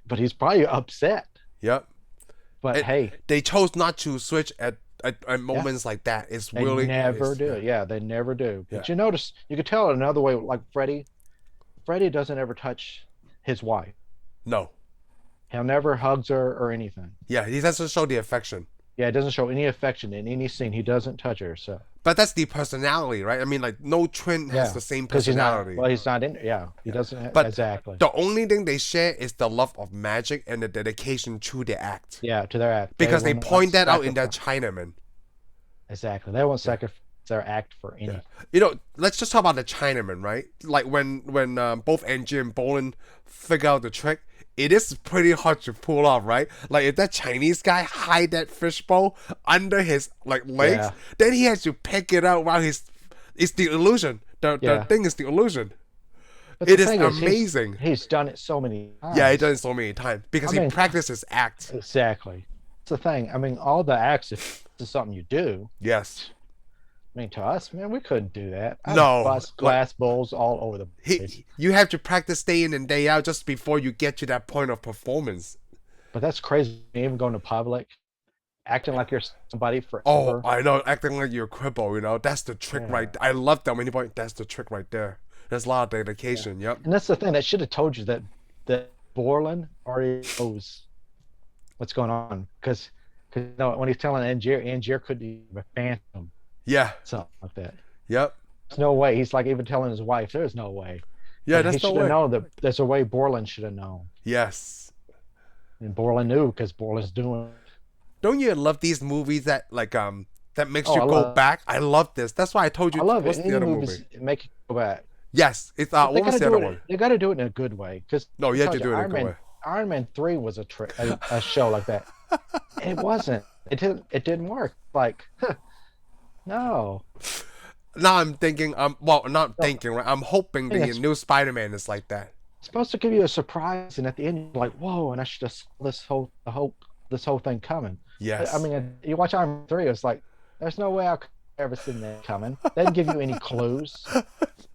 But he's probably upset. Yep. But hey, They chose not to switch at moments like that. It's they really never it's- do it. Yeah, they never do. But Yeah. you notice, you could tell it another way, like Freddie doesn't ever touch his wife. No. He'll never hugs her or anything. Yeah, he doesn't show the affection. Yeah, it doesn't show any affection in any scene. He doesn't touch her. So But that's the personality, right? I mean, like no twin has yeah, the same because he's not. personality. Well, he's not in. Yeah, he doesn't. But Exactly. the only thing they share is the love of magic and the dedication to the act. Yeah, to their act. Because they will not point that out in that sacrifice- Chinaman. Exactly. They won't sacrifice their act for any. Yeah. You know, let's just talk about the Chinaman, right? Like when both Angier and Borden figure out the trick, it is pretty hard to pull off, right? Like if that Chinese guy hide that fishbowl under his like legs, Yeah. then he has to pick it out while it's the illusion. The Yeah. thing is the illusion. But It the is thing amazing. He's done it so many times. Yeah, he does it so many times because I he mean- practices act. Exactly. That's the thing. I mean, all the acts, if this is something you do, Yes. I mean, to us, man, we couldn't do that. I No, bust glass bowls all over the place. You have to practice day in and day out just before you get to that point of performance. But that's crazy. Even going to public, acting like you're somebody forever. Oh, I know, acting like you're a cripple, you know, that's the trick Yeah. right. I love that when you point, that's the trick right there. There's a lot of dedication. Yep. And that's the thing. That should have told you that Borland already knows what's going on. Because you know, when he's telling Angier could be a phantom, Yeah. something like that. Yep. There's no way. He's like even telling his wife, there's no way. Yeah, But he that's no should have way. known that there's a way Borland should have known. Yes. And Borland knew because Borland's doing it. Don't you love these movies that like that makes Oh, you I go love- back? I love this. That's why I told you. I love what's it. the Any other movies movie? make you go back. Yes, it's They what was gotta the do other it. one? They got to do it in a good way. Because No, you have to do it in a Iron good Man, way. Iron Man 3 was a show like that. It wasn't. It didn't work. Like, no. Now I'm thinking, well, not thinking, right? I'm hoping the Yes. new Spider-Man is like that. It's supposed to give you a surprise, and at the end, you're like, whoa! And I should have saw this whole thing coming. Yes. I mean, you watch Iron Man 3, it's like, there's no way I could have ever seen that coming. They didn't give you any clues.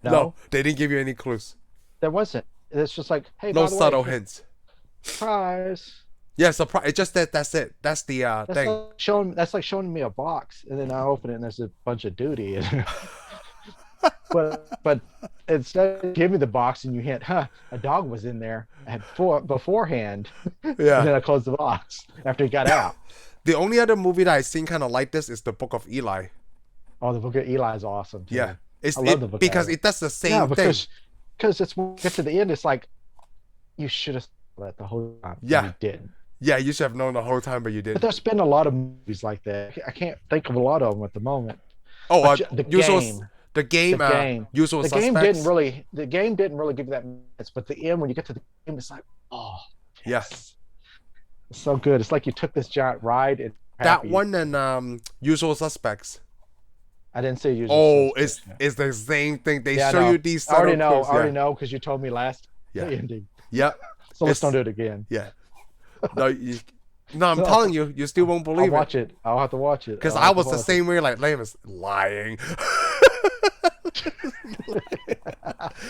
no, they didn't give you any clues. There wasn't. It's just like, hey, No by the subtle way, hints. surprise. Yeah, surprise. It's just that's it. That's the That's thing. that's like showing me a box, and then I open it, and there's a bunch of duty in it. but instead of giving me the box, and you hint, a dog was in there beforehand, and then Yeah. I closed the box after he got out. The only other movie that I've seen kind of like this is the Book of Eli. Oh, the Book of Eli is awesome. Too. Yeah. It's I love the Book of because Eli. it does the same Yeah, thing. because it's when you get to the end, it's like you should have saw that the whole time. and Yeah. you didn't. Yeah, you should have known the whole time, but you But didn't. there's been a lot of movies like that. I can't think of a lot of them at the moment. Oh, The usual, Game. the game, The Game. usual The suspects. game didn't really give you that minutes, but the end when you get to the game, it's like, oh, Yeah. it's so good. It's like you took this giant ride. And That one and Usual Suspects. I didn't say you. Oh, it's the same thing. They I show know. you these I already subtle know. clues. I already Yeah. know because you told me last Yeah. the ending. Yep. So let's It's- don't do it again. Yeah. No, I'm No. telling you, you still won't I'll believe it. watch it. I'll have to watch it. Because I'll I have to was the watch same way, like, Liam is lying.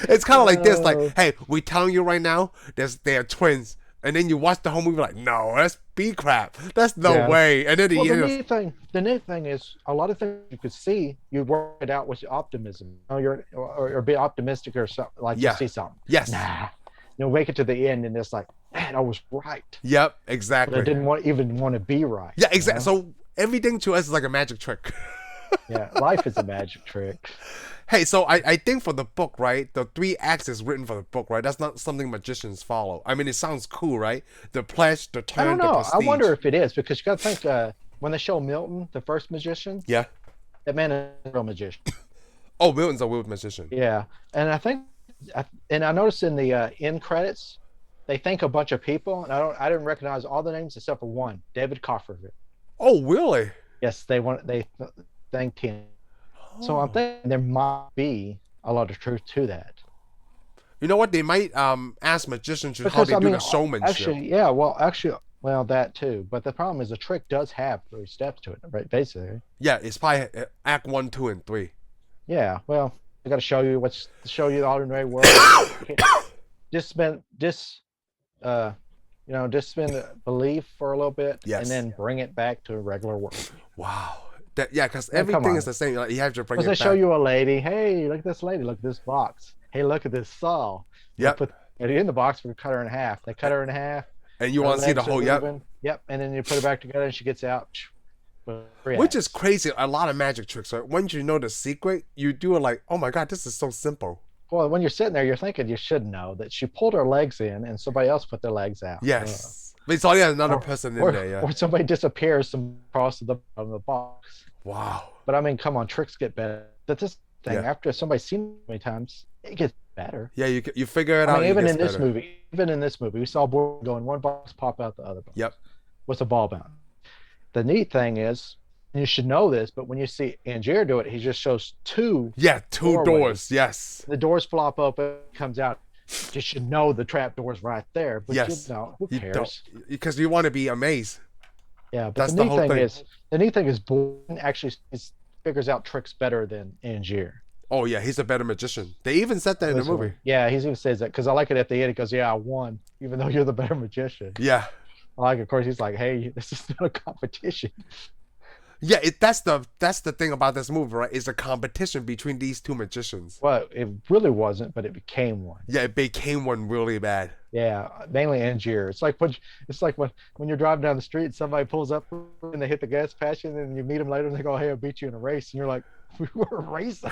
It's kind of like this, like, hey, we telling you right now, they're twins. And then you watch the whole movie like, no, that's B crap. That's no Yeah. way. And then Well, the the neat thing is a lot of things you could see, you work it out with your optimism. Or be optimistic or something, like Yeah. you see something. yes. Nah. Make it to the end and it's like, man, I was right. Yep, But exactly. I didn't even want to be right. Yeah, you exactly. know? So everything to us is like a magic trick. Yeah, life is a magic trick. Hey, so I think for the book, right, the 3 acts is written for the book, right? That's not something magicians follow. I mean, it sounds cool, right? The pledge, the I turn, don't the know. I prestige. wonder if it is because you got to think when they show Milton, the first magician, Yeah. that man is a real magician. Oh, Milton's a weird magician. Yeah, and I noticed in the end credits, they thank a bunch of people, and I didn't recognize all the names except for one, David Copperfield. Oh, really? Yes, they thanked him. So I'm thinking there might be a lot of truth to that. You know what? They might ask magicians how Because they do the showmanship. Well, that too. But the problem is the trick does have 3 steps to it, right? Basically. Yeah, it's probably act 1, 2, and 3. Yeah. Well, I got to show you the ordinary world. Suspend belief for a little bit, Yes. and then bring it back to a regular world. Wow. Yeah, because Yeah, come everything on. is the same. Like, you have to bring Because it they back. show you a lady. Hey, look at this lady. Look at this box. Hey, look at this saw. Yep. Put it in the box. We cut her in half. They cut her in half. And you Her want to see the legs are whole, yep. moving. Yep. And then you put her back together and she gets out. Which is Reacts. crazy. A lot of magic tricks, right? Once you know the secret, you do it like, oh my God, this is so simple. Well, when you're sitting there, you're thinking you should know that she pulled her legs in and somebody else put their legs out. Yes. But it's only another person in Or, there, yeah. or somebody disappears across the bottom of the box. Wow. But I mean, come on, tricks get better. But this thing, Yeah. after somebody's seen it many times, it gets better. Yeah, you figure it I out. mean, It even gets in this better. movie, we saw Borden go in one box, pop out the other box. Yep. What's a ball bound? The neat thing is, you should know this, but when you see Angier do it, he just shows two. Yeah, two doorways. doors. Yes. The doors flop open, comes out. You should know the trap door's right there, but Yes. you know, who You cares? don't, because you want to be amazed. Yeah, but That's the the neat whole thing thing. is, the neat thing is, Borden actually figures out tricks better than Angier. Oh yeah, he's a better magician. They even said that in the movie. Yeah, he even says that because I like it at the end. He goes, "Yeah, I won, even though you're the better magician." Yeah. I like, of course, he's like, "Hey, this is not a competition." Yeah, that's the thing about this movie, right? It's a competition between these two magicians. Well, it really wasn't, but it became one. Yeah, it became one really bad. Yeah, mainly Angier. It's like when you're driving down the street, and somebody pulls up and they hit the gas patch, and then you meet them later, and they go, "Hey, I beat you in a race," and you're like, "We were racing."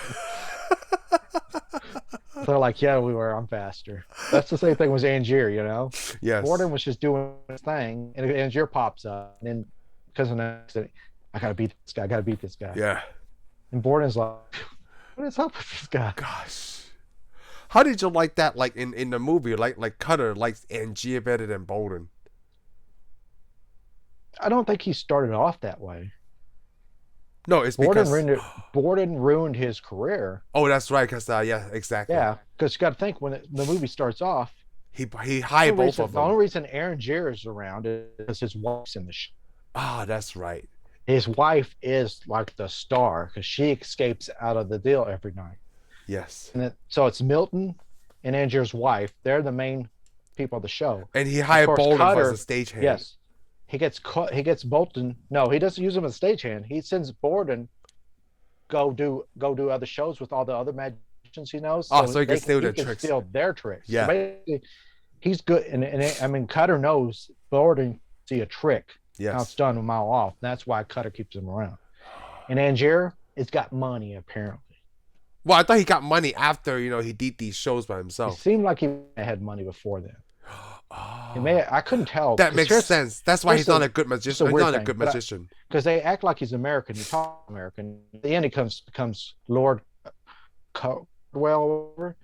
They're like, "Yeah, we were. I'm faster." That's the same thing with Angier, you know. Yes. Borden was just doing his thing, and Angier pops up, and then because of an accident, I gotta beat this guy. I gotta beat this guy. Yeah. And Borden's like, "What is up with this guy?" Gosh. How did you like that? Like in the movie, like Cutter likes Angier better than Borden. I don't think he started off that way. No, it's Borden because ruined his career. oh, that's right. Because yeah, exactly. Yeah, because you got to think when the movie starts off. He hired both of The only them. reason Angier is around is his wife's in the show. Ah, that's right. His wife is like the star because she escapes out of the deal every night. Yes. And so it's Milton and Angier's wife. They're the main people of the show. And he hired course, Borden Cutter- as a stagehand. Yes. He gets Bolton. No, he doesn't use him as a stagehand. He sends Borden go do other shows with all the other magicians he knows. Oh, so he can steal their he can tricks. steal their tricks. Yeah. So basically, he's good. And I mean, Cutter knows Borden see a trick. How it's Yes. done a mile off. That's why Cutter keeps him around. And Angier has got money apparently. Well, I thought he got money after he did these shows by It himself. seemed like he had money before then. Oh. I couldn't tell. That makes sense. That's why he's not a good a magician. He's weird not a thing, good but magician. because they act like he's American. He talks American. At the end, he becomes Lord Caldwell, or whatever,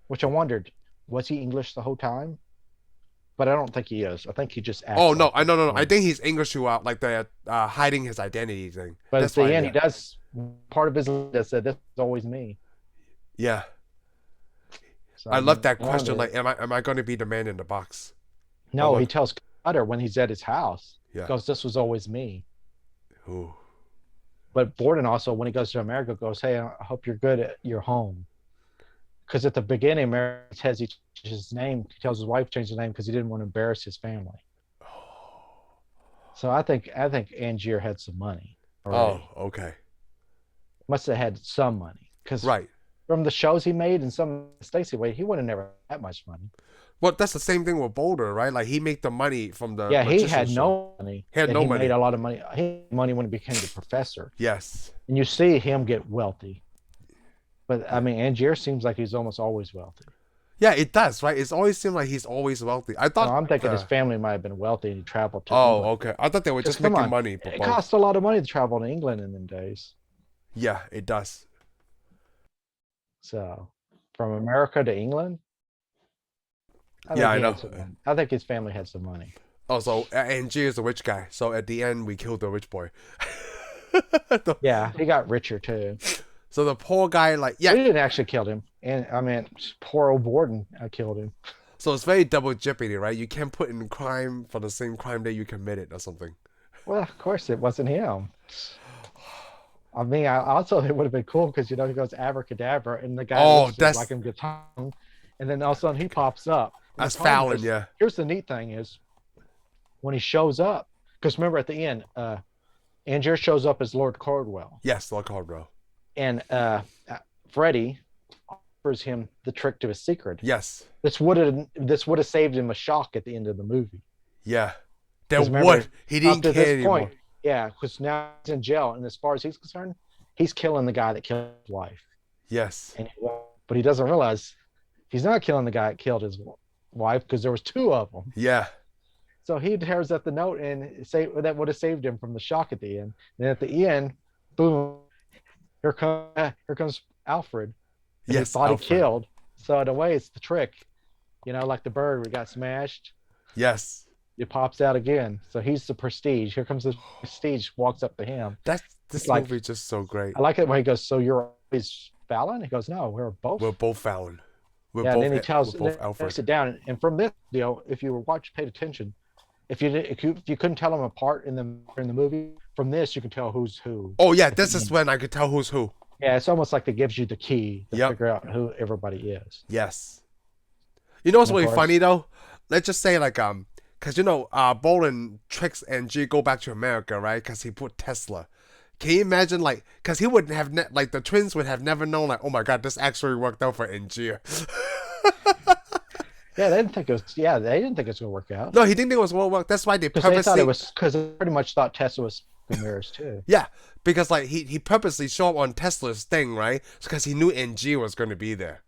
which I wondered, was he English the whole time? But I don't think he is. I think he just acts. Oh no, like no. it. I think he's English throughout, like the hiding his identity thing. But That's at the why, end, yeah. he does. Part of his that said, "This is always me." Yeah, So, I love that question. wondered. Like, am I going to be the man in the box? No, Oh, he look. tells Cutter when he's at his house. Yeah. Goes, "This was always me." Ooh. But Borden also, when he goes to America, goes, "Hey, I hope you're good at your home." Because at the beginning, America says he changes his name. He tells his wife to change his name because he didn't want to embarrass his family. So I think Angier had some money. already. Oh, okay. Must have had some money because Right. from the shows he made and some mistakes he made, he would have never had that much money. Well, that's the same thing with Boulder, right? Like he made the money from the Yeah, he magician had show. no money. He had and no he money. made a lot of money. He had money when he became the professor. Yes. And you see him get wealthy. But I mean, Angier seems like he's almost always wealthy. Yeah, it does, right? It's always seemed like he's always wealthy. I thought. No, I'm thinking his family might have been wealthy and he traveled to Oh, England. okay. I thought they were just 'Cause come making on, money. It costs a lot of money to travel to England in them days. Yeah, it does. So from America to England. Yeah, I he know. had some money. I think his family had some money. Oh, so Angier is a rich guy. So at the end, we killed the rich boy. Yeah, he got richer too. So the poor guy, like, We yeah. didn't actually kill him. And I mean, poor old Borden, I killed him. So it's very double jeopardy, right? You can't put in crime for the same crime that you committed or something. Well, of course it wasn't him. I mean, I also it would have been cool because he goes abracadabra, and the guy looks just that's- like him gets hung, and then all of a sudden he pops up. And That's the problem Fallon, is- yeah. Here's the neat thing is when he shows up, because remember at the end, Angier shows up as Lord Caldwell, Yes, Lord Caldwell. and Freddie offers him the trick to his secret. Yes. This would have saved him a shock at the end of the movie. Yeah. That 'Cause remember, what he didn't up to care this anymore. point, yeah, because now he's in jail, and as far as he's concerned, he's killing the guy that killed his wife. Yes. And but he doesn't realize he's not killing the guy that killed his wife because there was two of them. Yeah. So he tears up the note and say that would have saved him from the shock at the end. And at the end, boom, here comes Alfred, and he Yes. thought Alfred. he killed. So in a way, it's the trick, like the bird we got smashed. Yes. It pops out again. So he's the Prestige. Here comes the Prestige, walks up to him. This like- movie is just so great. I like it when he goes, "So you're always Fallon?" He goes, "No, we're both." We're both Fallon. We're Yeah, both, and then he tells we're both then Alfred. breaks it down. And from this, if you paid attention, if you couldn't tell them apart in the movie, from this you can tell who's who. Oh yeah, this is when I could tell who's who. Yeah, it's almost like it gives you the key to Yep. figure out who everybody is. Yes. You know what's And of really course- funny though? Let's just say because Borden tricks Angier go back to America, right? Because he put Tesla. Can you imagine, because he wouldn't have, the twins would have never known, oh my god, this actually worked out for Angier. Yeah, they didn't think it was gonna work out. No, he didn't think it was going to work. That's why they Because they thought purposely. it was because they pretty much thought Tesla was mirrors too. Yeah, because he purposely showed up on Tesla's thing, right? Because he knew Angier was going to be there.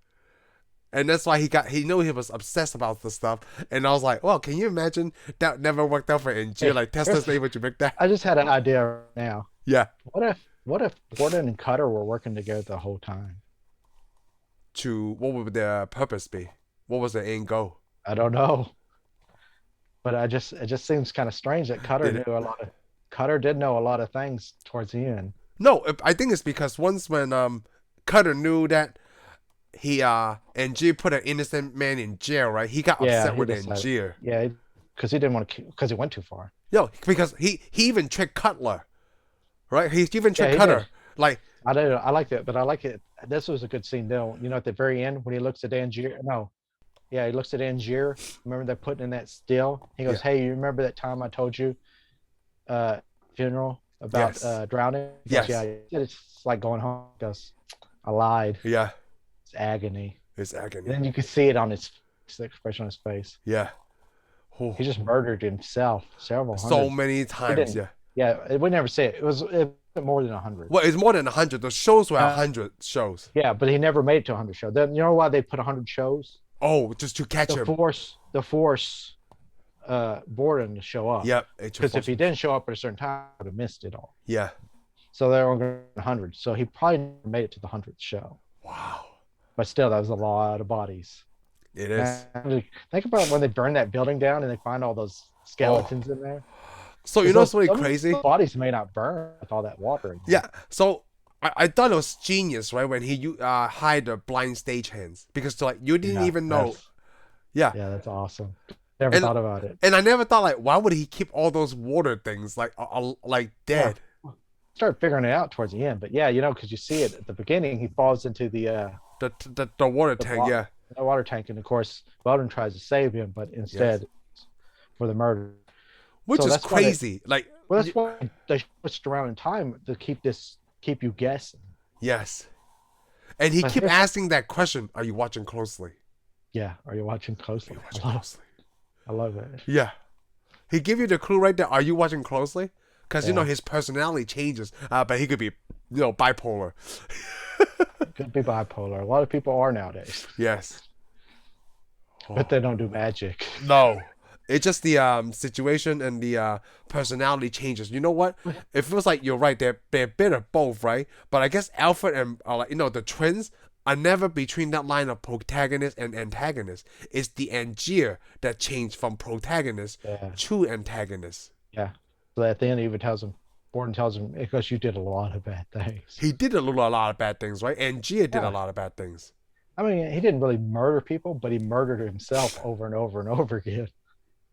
And that's why he knew he was obsessed about the stuff. And I was like, well, can you imagine that never worked out for Angier? Like Tesla's able to make that. I just had an idea right now. Yeah. What if Borden and Cutter were working together the whole time? What would their purpose be? What was the end goal? I don't know. But it just seems kind of strange that Cutter did know a lot of things towards the end. No, I think it's because once when Cutter knew that Angier put an innocent man in jail, right? He got upset with Angier. Yeah, because he didn't want to, because he went too far. No, because he even tricked Cutler, right? He even tricked he Cutter. did. Like, I don't know. I liked it, but I like it. This was a good scene though. At the very end when he looks at Angier. No, yeah, he looks at Angier. Remember they're putting in that still. He goes, "Hey, you remember that time I told you, funeral about Yes. drowning?" He goes, Yes. Yeah, it's like going home. He goes, "I lied. yeah, It's agony." it's agony. And then you can see it on the expression on his face. Yeah. Oh, He just murdered himself several so hundred. many times, didn't. yeah. Yeah, we never say it. It was more than 100. Well, it's more than 100. The shows were 100 shows. Yeah, but he never made it to 100 shows. Then you know why they put 100 shows? Oh, just to catch The him. force, Borden to show up. Yep. Because if he didn't show up at a certain time, he would have missed it all. Yeah. So they were going 100. So he probably never made it to the 100th show. Wow. But still, that was a lot of bodies. It is. And think about when they burn that building down and they find all those skeletons in there. So you know what's really Some of crazy? the bodies may not burn with all that water. In Yeah. So I thought it was genius, right? When he hired the blind stagehands, because you didn't even know. Yeah. Yeah, that's awesome. Never thought about it. And I never thought why would he keep all those water things dead? Yeah. Start figuring it out towards the end, but yeah, because you see it at the beginning. He falls into the The tank, yeah. the water tank, and of course, Bowden tries to save him, but instead, for the murder. Which So is that's why crazy. Well, that's why they switched around in time to keep you guessing. Yes. And he But kept here's- asking that question, are you watching closely? Yeah, are you watching closely? I love it. Yeah. He give you the clue right there, are you watching closely? Because, Yeah. his personality changes, but he could be, bipolar. Could be bipolar. A lot of people are nowadays, Yes. but they don't do magic. No. It's just the situation and the personality changes. You know what? It feels like you're right. They're a bit of both, right? But I guess Alfred and the twins are never between that line of protagonist and antagonist. It's the Angier that changed from protagonist Yeah. to antagonist. Yeah. So at the end, he even Borden tells him, because you did a lot of bad things. He did a lot of bad things, right? Angier did Yeah. a lot of bad things. I mean, he didn't really murder people, but he murdered himself over and over and over again.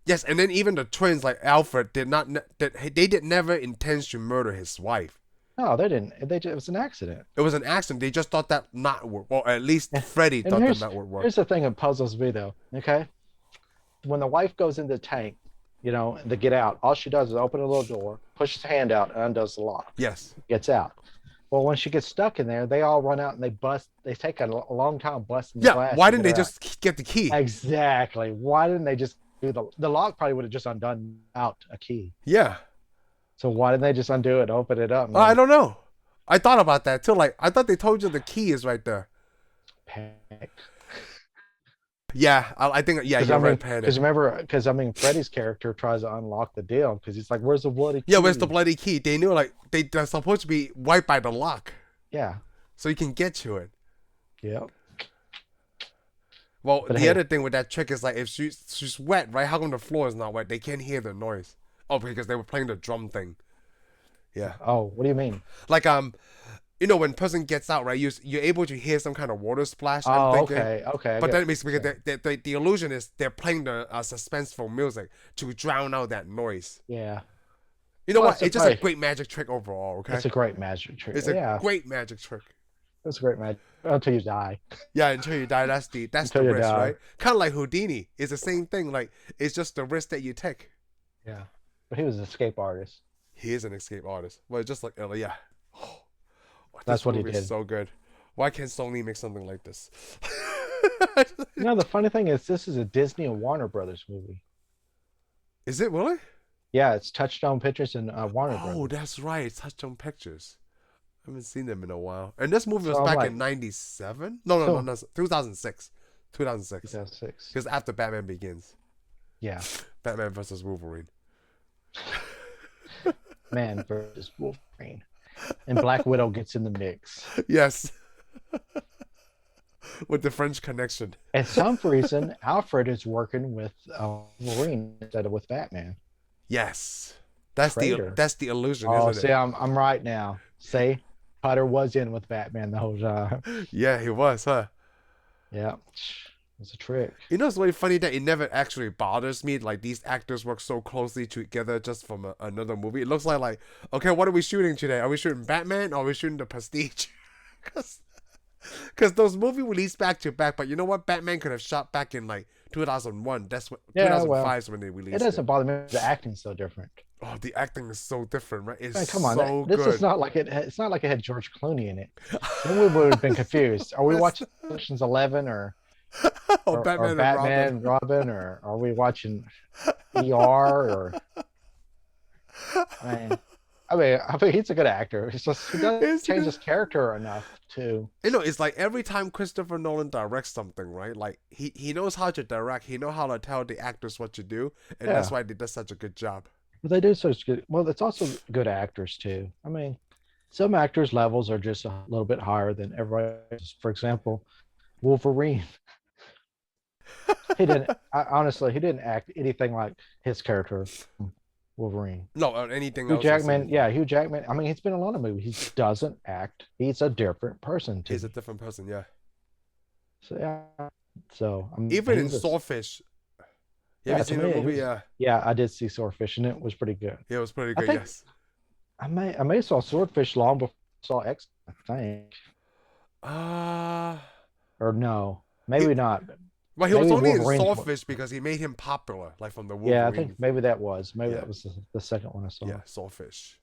Yes, and then even the twins, like Alfred, did never intend to murder his wife. No, they didn't. It was an accident. It was an accident. They just thought that not work. Well, at least Freddy And thought that here's- not would work. Here's the thing that puzzles me, though. Okay, when the wife goes into the tank, to get out, all she does is open a little door, pushes her hand out, and undoes the lock. Yes. Gets out. Well, when she gets stuck in there, they all run out and they bust. They take a long time busting the Yeah. glass. Why to didn't they get her out. just get the key? Exactly. Why didn't they just The lock probably would have just undone out a key. Yeah. So why didn't they just undo it, open it up, and I then don't know. I thought about that too. Like I thought they told you the key is right there. panic? Yeah, I think yeah, Because you're I right, mean, panic. because remember, because I mean, Freddy's character tries to unlock the deal because he's like, "Where's the bloody Yeah, where's the key?" bloody key? They knew like they're supposed to be right by the lock, Yeah, so you can get to it. yeah. Well, But the hey, other thing with that trick is like if she's wet, right? How come the floor is not wet? They can't hear the noise. Oh, because they were playing the drum thing. Yeah, oh, what do you mean? like when person gets out, right? You're able to hear some kind of water splash. I'm Oh, thinking, okay, okay. I but get then it's because the illusion is they're playing the suspenseful music to drown out that noise. yeah. You know Well, what? It's just a great magic trick overall. Okay, it's a great magic trick. it's a Yeah, great magic trick. it's a great magic until you die. Yeah, until you die, that's the Until you risk, die. right? Kind of like Houdini. It's the same thing. Like it's just the risk that you take. Yeah, but he was an escape artist. He is an escape artist. Well, just like yeah. Oh, That's this what he movie is did. so good. Why can't Sony make something like this? You know, the funny thing is, this is a Disney and Warner Brothers movie. Is it really? Yeah, it's Touchstone Pictures and Warner Oh, Brothers. that's right. It's Touchstone Pictures. I haven't seen them in a while. And this movie So was I'm back like, in '97. No, so 2006. 2006. 2006. Because after Batman Begins, Yeah, Batman versus Wolverine. Man versus Wolverine, and Black Widow gets in the mix. Yes, with the French connection. And some reason, Alfred is working with Wolverine instead of with Batman. Yes, that's Traitor. the illusion, Oh, isn't see, it? I'm right now. See, Potter was in with Batman the whole time. Yeah, he was, huh? Yeah, it's a trick. You know, it's really funny that it never actually bothers me. Like these actors work so closely together just from another movie. It looks like, okay, what are we shooting today? Are we shooting Batman or are we shooting The Prestige? Because those movies released back to back. But you know what? Batman could have shot back in like 2001. That's what Yeah, 2005 well, is when they released it doesn't bother me. The acting's so different. Oh, the acting is so different, right? It's Man, come on, so this good. is not like it. It's not like it had George Clooney in it. Then we would have been confused. Are we watching Ocean's 11 Oh, or Batman and Robin. Batman Robin, or are we watching ER or? I mean, he's a good actor. It's just he doesn't It's change good. his character enough to. It's like every time Christopher Nolan directs something, right? Like he knows how to direct. He knows how to tell the actors what to do, and that's Yeah, why they does such a good job. but they do such good. Well, it's also good actors too. I mean, some actors' levels are just a little bit higher than everybody else. For example, Wolverine. He didn't. Honestly, he didn't act anything like his character, Wolverine. No, anything Hugh else is Jackman, yeah, Hugh Jackman. I mean, he's been in a lot of movies. He doesn't act. He's a different person to he's a me. different person, yeah. So yeah. So I mean, Even he in was. Swordfish, you Yeah, ever to seen me, the he movie? was. Yeah, Yeah, I did see Swordfish, and it was pretty good. yeah, it was pretty I good. think Yes. I may have saw Swordfish long before I saw X. I think, Uh or no, he maybe not. well, he was Maybe only in Wolverine. Swordfish because he made him popular, like from the Yeah, I Wolverine. think maybe that was. Maybe Yeah, that was the second one I saw. yeah, Swordfish.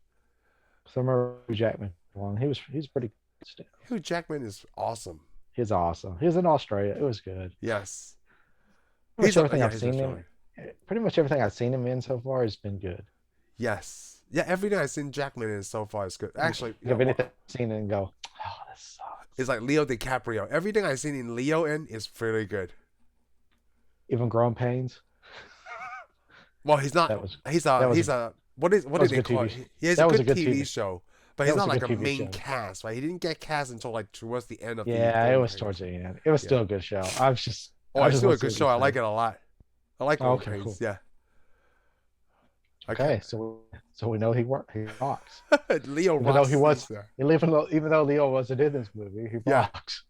So I remember Hugh Jackman one. He's pretty good still. Hugh Jackman is awesome. He's awesome. He was in Australia. It was good. Yes, Pretty much everything yeah, I've he's seen him. Australian. Pretty much everything I've seen him in so far has been good. Yes, yeah, everything I've seen Jackman in so far is good. Actually, Think of anything I've seen and go, oh, this sucks. it's like Leo DiCaprio. Everything I've seen in Leo in is really good. Even Growing Pains. Well, he's not. That was He's that a. was He's a. What that did was a they good call TV. it? He has a That was good a good TV TV. show, but That he's was not a like good a TV main show. cast, right? He didn't get cast until like towards the end of the Yeah, it Growing was towards Pains. the end. It was Yeah. still a good show. Oh, I it's just still a want to see good what show. you I like say. it a lot. I like Oh, Growing okay, Pains. cool. Yeah. Okay, so we know he boxed. Leo Even though rocks he was, things there. even though Leo wasn't in this movie, he Yeah. boxed.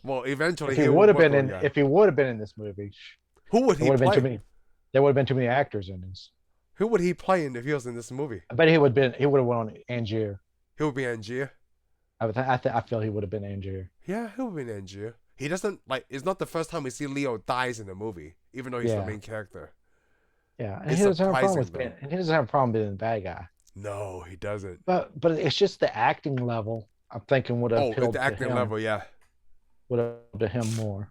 Well, eventually If he he would will have work been on in, yeah. if he would have been in this movie, Who would there he would have been too play? many. There would have been too many actors in this. Who would he play in if he was in this movie? I bet he would have been. He would have went on Angier. He would be Angier. I feel he would have been Angier. Yeah, he would be Angier. He doesn't like. It's not the first time we see Leo dies in a movie, even though he's the Yeah. main character. Yeah, and It's he doesn't have a problem with surprising, being. And he doesn't have a problem being the bad guy. No, he doesn't. But it's just the acting level. I'm thinking would have Oh, appealed the to acting him. level, yeah, Would have to him more.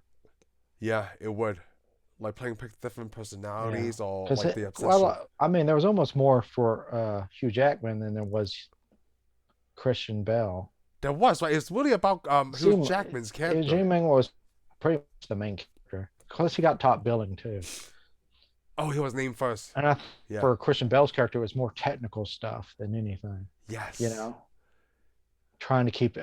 yeah, it would. like playing different personalities or Because like the obsession. well, I mean, there was almost more for Hugh Jackman than there was Christian Bale. There was, right? It's really about Hugh Seemed Jackman's character. Jimmy was pretty much the main character. Plus, he got top billing too. Oh, he was named first. And Yeah. for Christian Bale's character, it was more technical stuff than anything. Yes. You know, trying to keep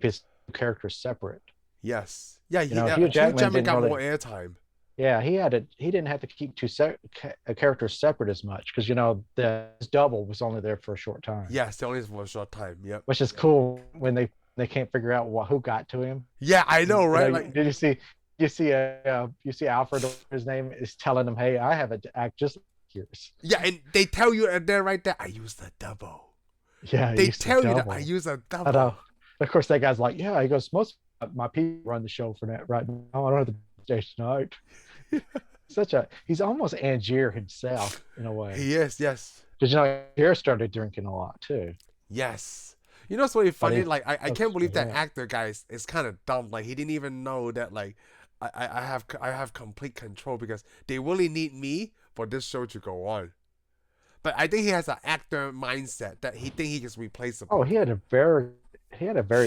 his characters separate. Yes. Yeah. Hugh Jackman got really, more airtime. Yeah, he didn't have to keep characters separate as much because his double was only there for a short time. Yes, only for a short time. Yep. Which is cool when they can't figure out who got to him. Yeah, I know, right? Like, did you see? You see Alfred, his name is telling him, "Hey, I have an act just like yours." Yeah, and they tell you there right there, I use the double. Yeah, they tell you that I use a double. I know. Of course, that guy's like, "Yeah." He goes, "Most of my people run the show for that right now. I don't have the station tonight." He's almost Angier himself in a way. He is, yes. Because Angier started drinking a lot too. Yes. You know, it's really funny. Like, I can't believe that actor guy is kind of dumb. Like, he didn't even know that like I have complete control because they really need me for this show to go on. But I think he has an actor mindset that he think he is replaceable. Oh, he had a very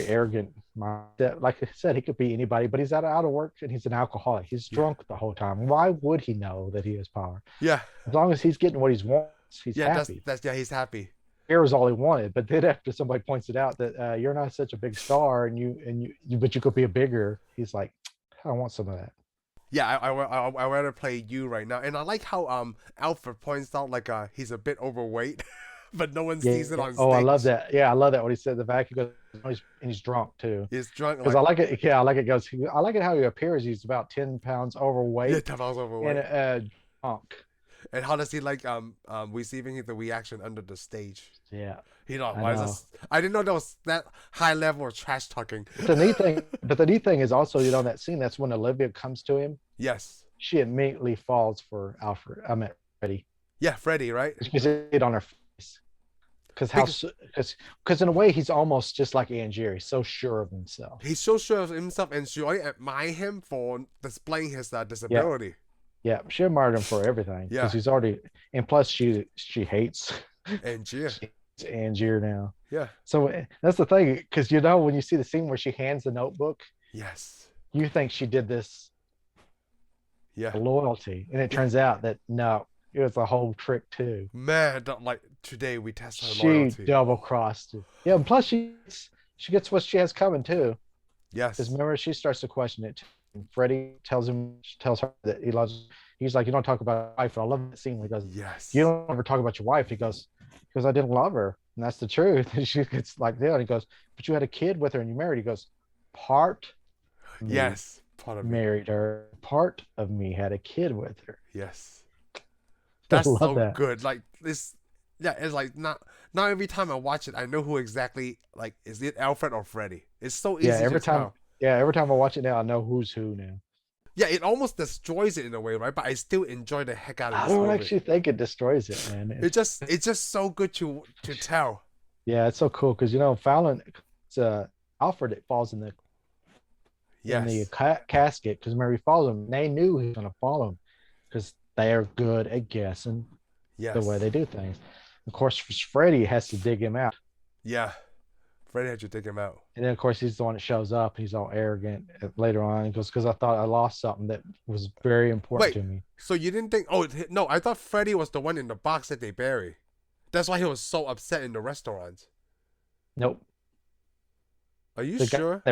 arrogant mindset. Like I said, he could be anybody, but he's out of work and he's an alcoholic. He's drunk the whole time. Why would he know that he has power? Yeah. As long as he's getting what he wants, he's happy. He's happy. Here was all he wanted. But then after somebody points it out that you're not such a big star but you could be a bigger, he's like, I want some of that. Yeah, I rather play you right now, and I like how Alfred points out like he's a bit overweight, but no one sees it on stage. Oh, I love that. Yeah, I love that when he said the back. He goes, he's drunk too. He's drunk because I like it. Yeah, I like it. I like it how he appears. He's about 10 pounds overweight. Yeah, 10 pounds overweight. And drunk. And how does he like receiving the reaction under the stage? Yeah. I didn't know there was that high level of trash talking. But the neat thing is also, in that scene, that's when Olivia comes to him. Yes. She immediately falls for Freddie. Yeah, Freddie, right? She sees it on her face. Because in a way, he's almost just like Angier. He's so sure of himself. He's so sure of himself, and she only admire him for displaying his disability. Yeah, she admired him for everything. Yeah. Because he's already, and plus she hates Angier. Angier now. Yeah. So that's the thing, because when you see the scene where she hands the notebook, yes, you think she did this, loyalty, and it turns out that no, it was a whole trick too. Man, like today we test her she loyalty. Double crossed it. Yeah, and plus she gets what she has coming too. Yes. Because remember, she starts to question it. And Freddie tells her that he loves. He's like, you don't talk about your wife. And I love that scene where he goes, yes, you don't ever talk about your wife. He goes, because I didn't love her, and that's the truth. And she gets like that. And he goes, but you had a kid with her and you married. He goes, part of me part of me married her. Part of me had a kid with her. Yes, that's so that. good. Like this, yeah. It's like not every time I watch it, I know who exactly. Like, is it Alfred or Freddie? It's so easy. Every to time. tell. Yeah, every time I watch it now, I know who's who now. Yeah, it almost destroys it in a way, right? But I still enjoy the heck out of it. I don't actually think it destroys it, man. It's just so good to tell. Yeah, it's so cool because Fallon, Alfred, it falls in the casket because Mary follows him. They knew he was going to follow him because they are good at guessing the way they do things. Of course, Freddie has to dig him out. Yeah. Freddie had to dig him out. And then, of course, he's the one that shows up. He's all arrogant later on. He goes, because I thought I lost something that was very important to me. So you didn't think... Oh, no, I thought Freddie was the one in the box that they bury. That's why he was so upset in the restaurant. Nope. Are you sure? The guy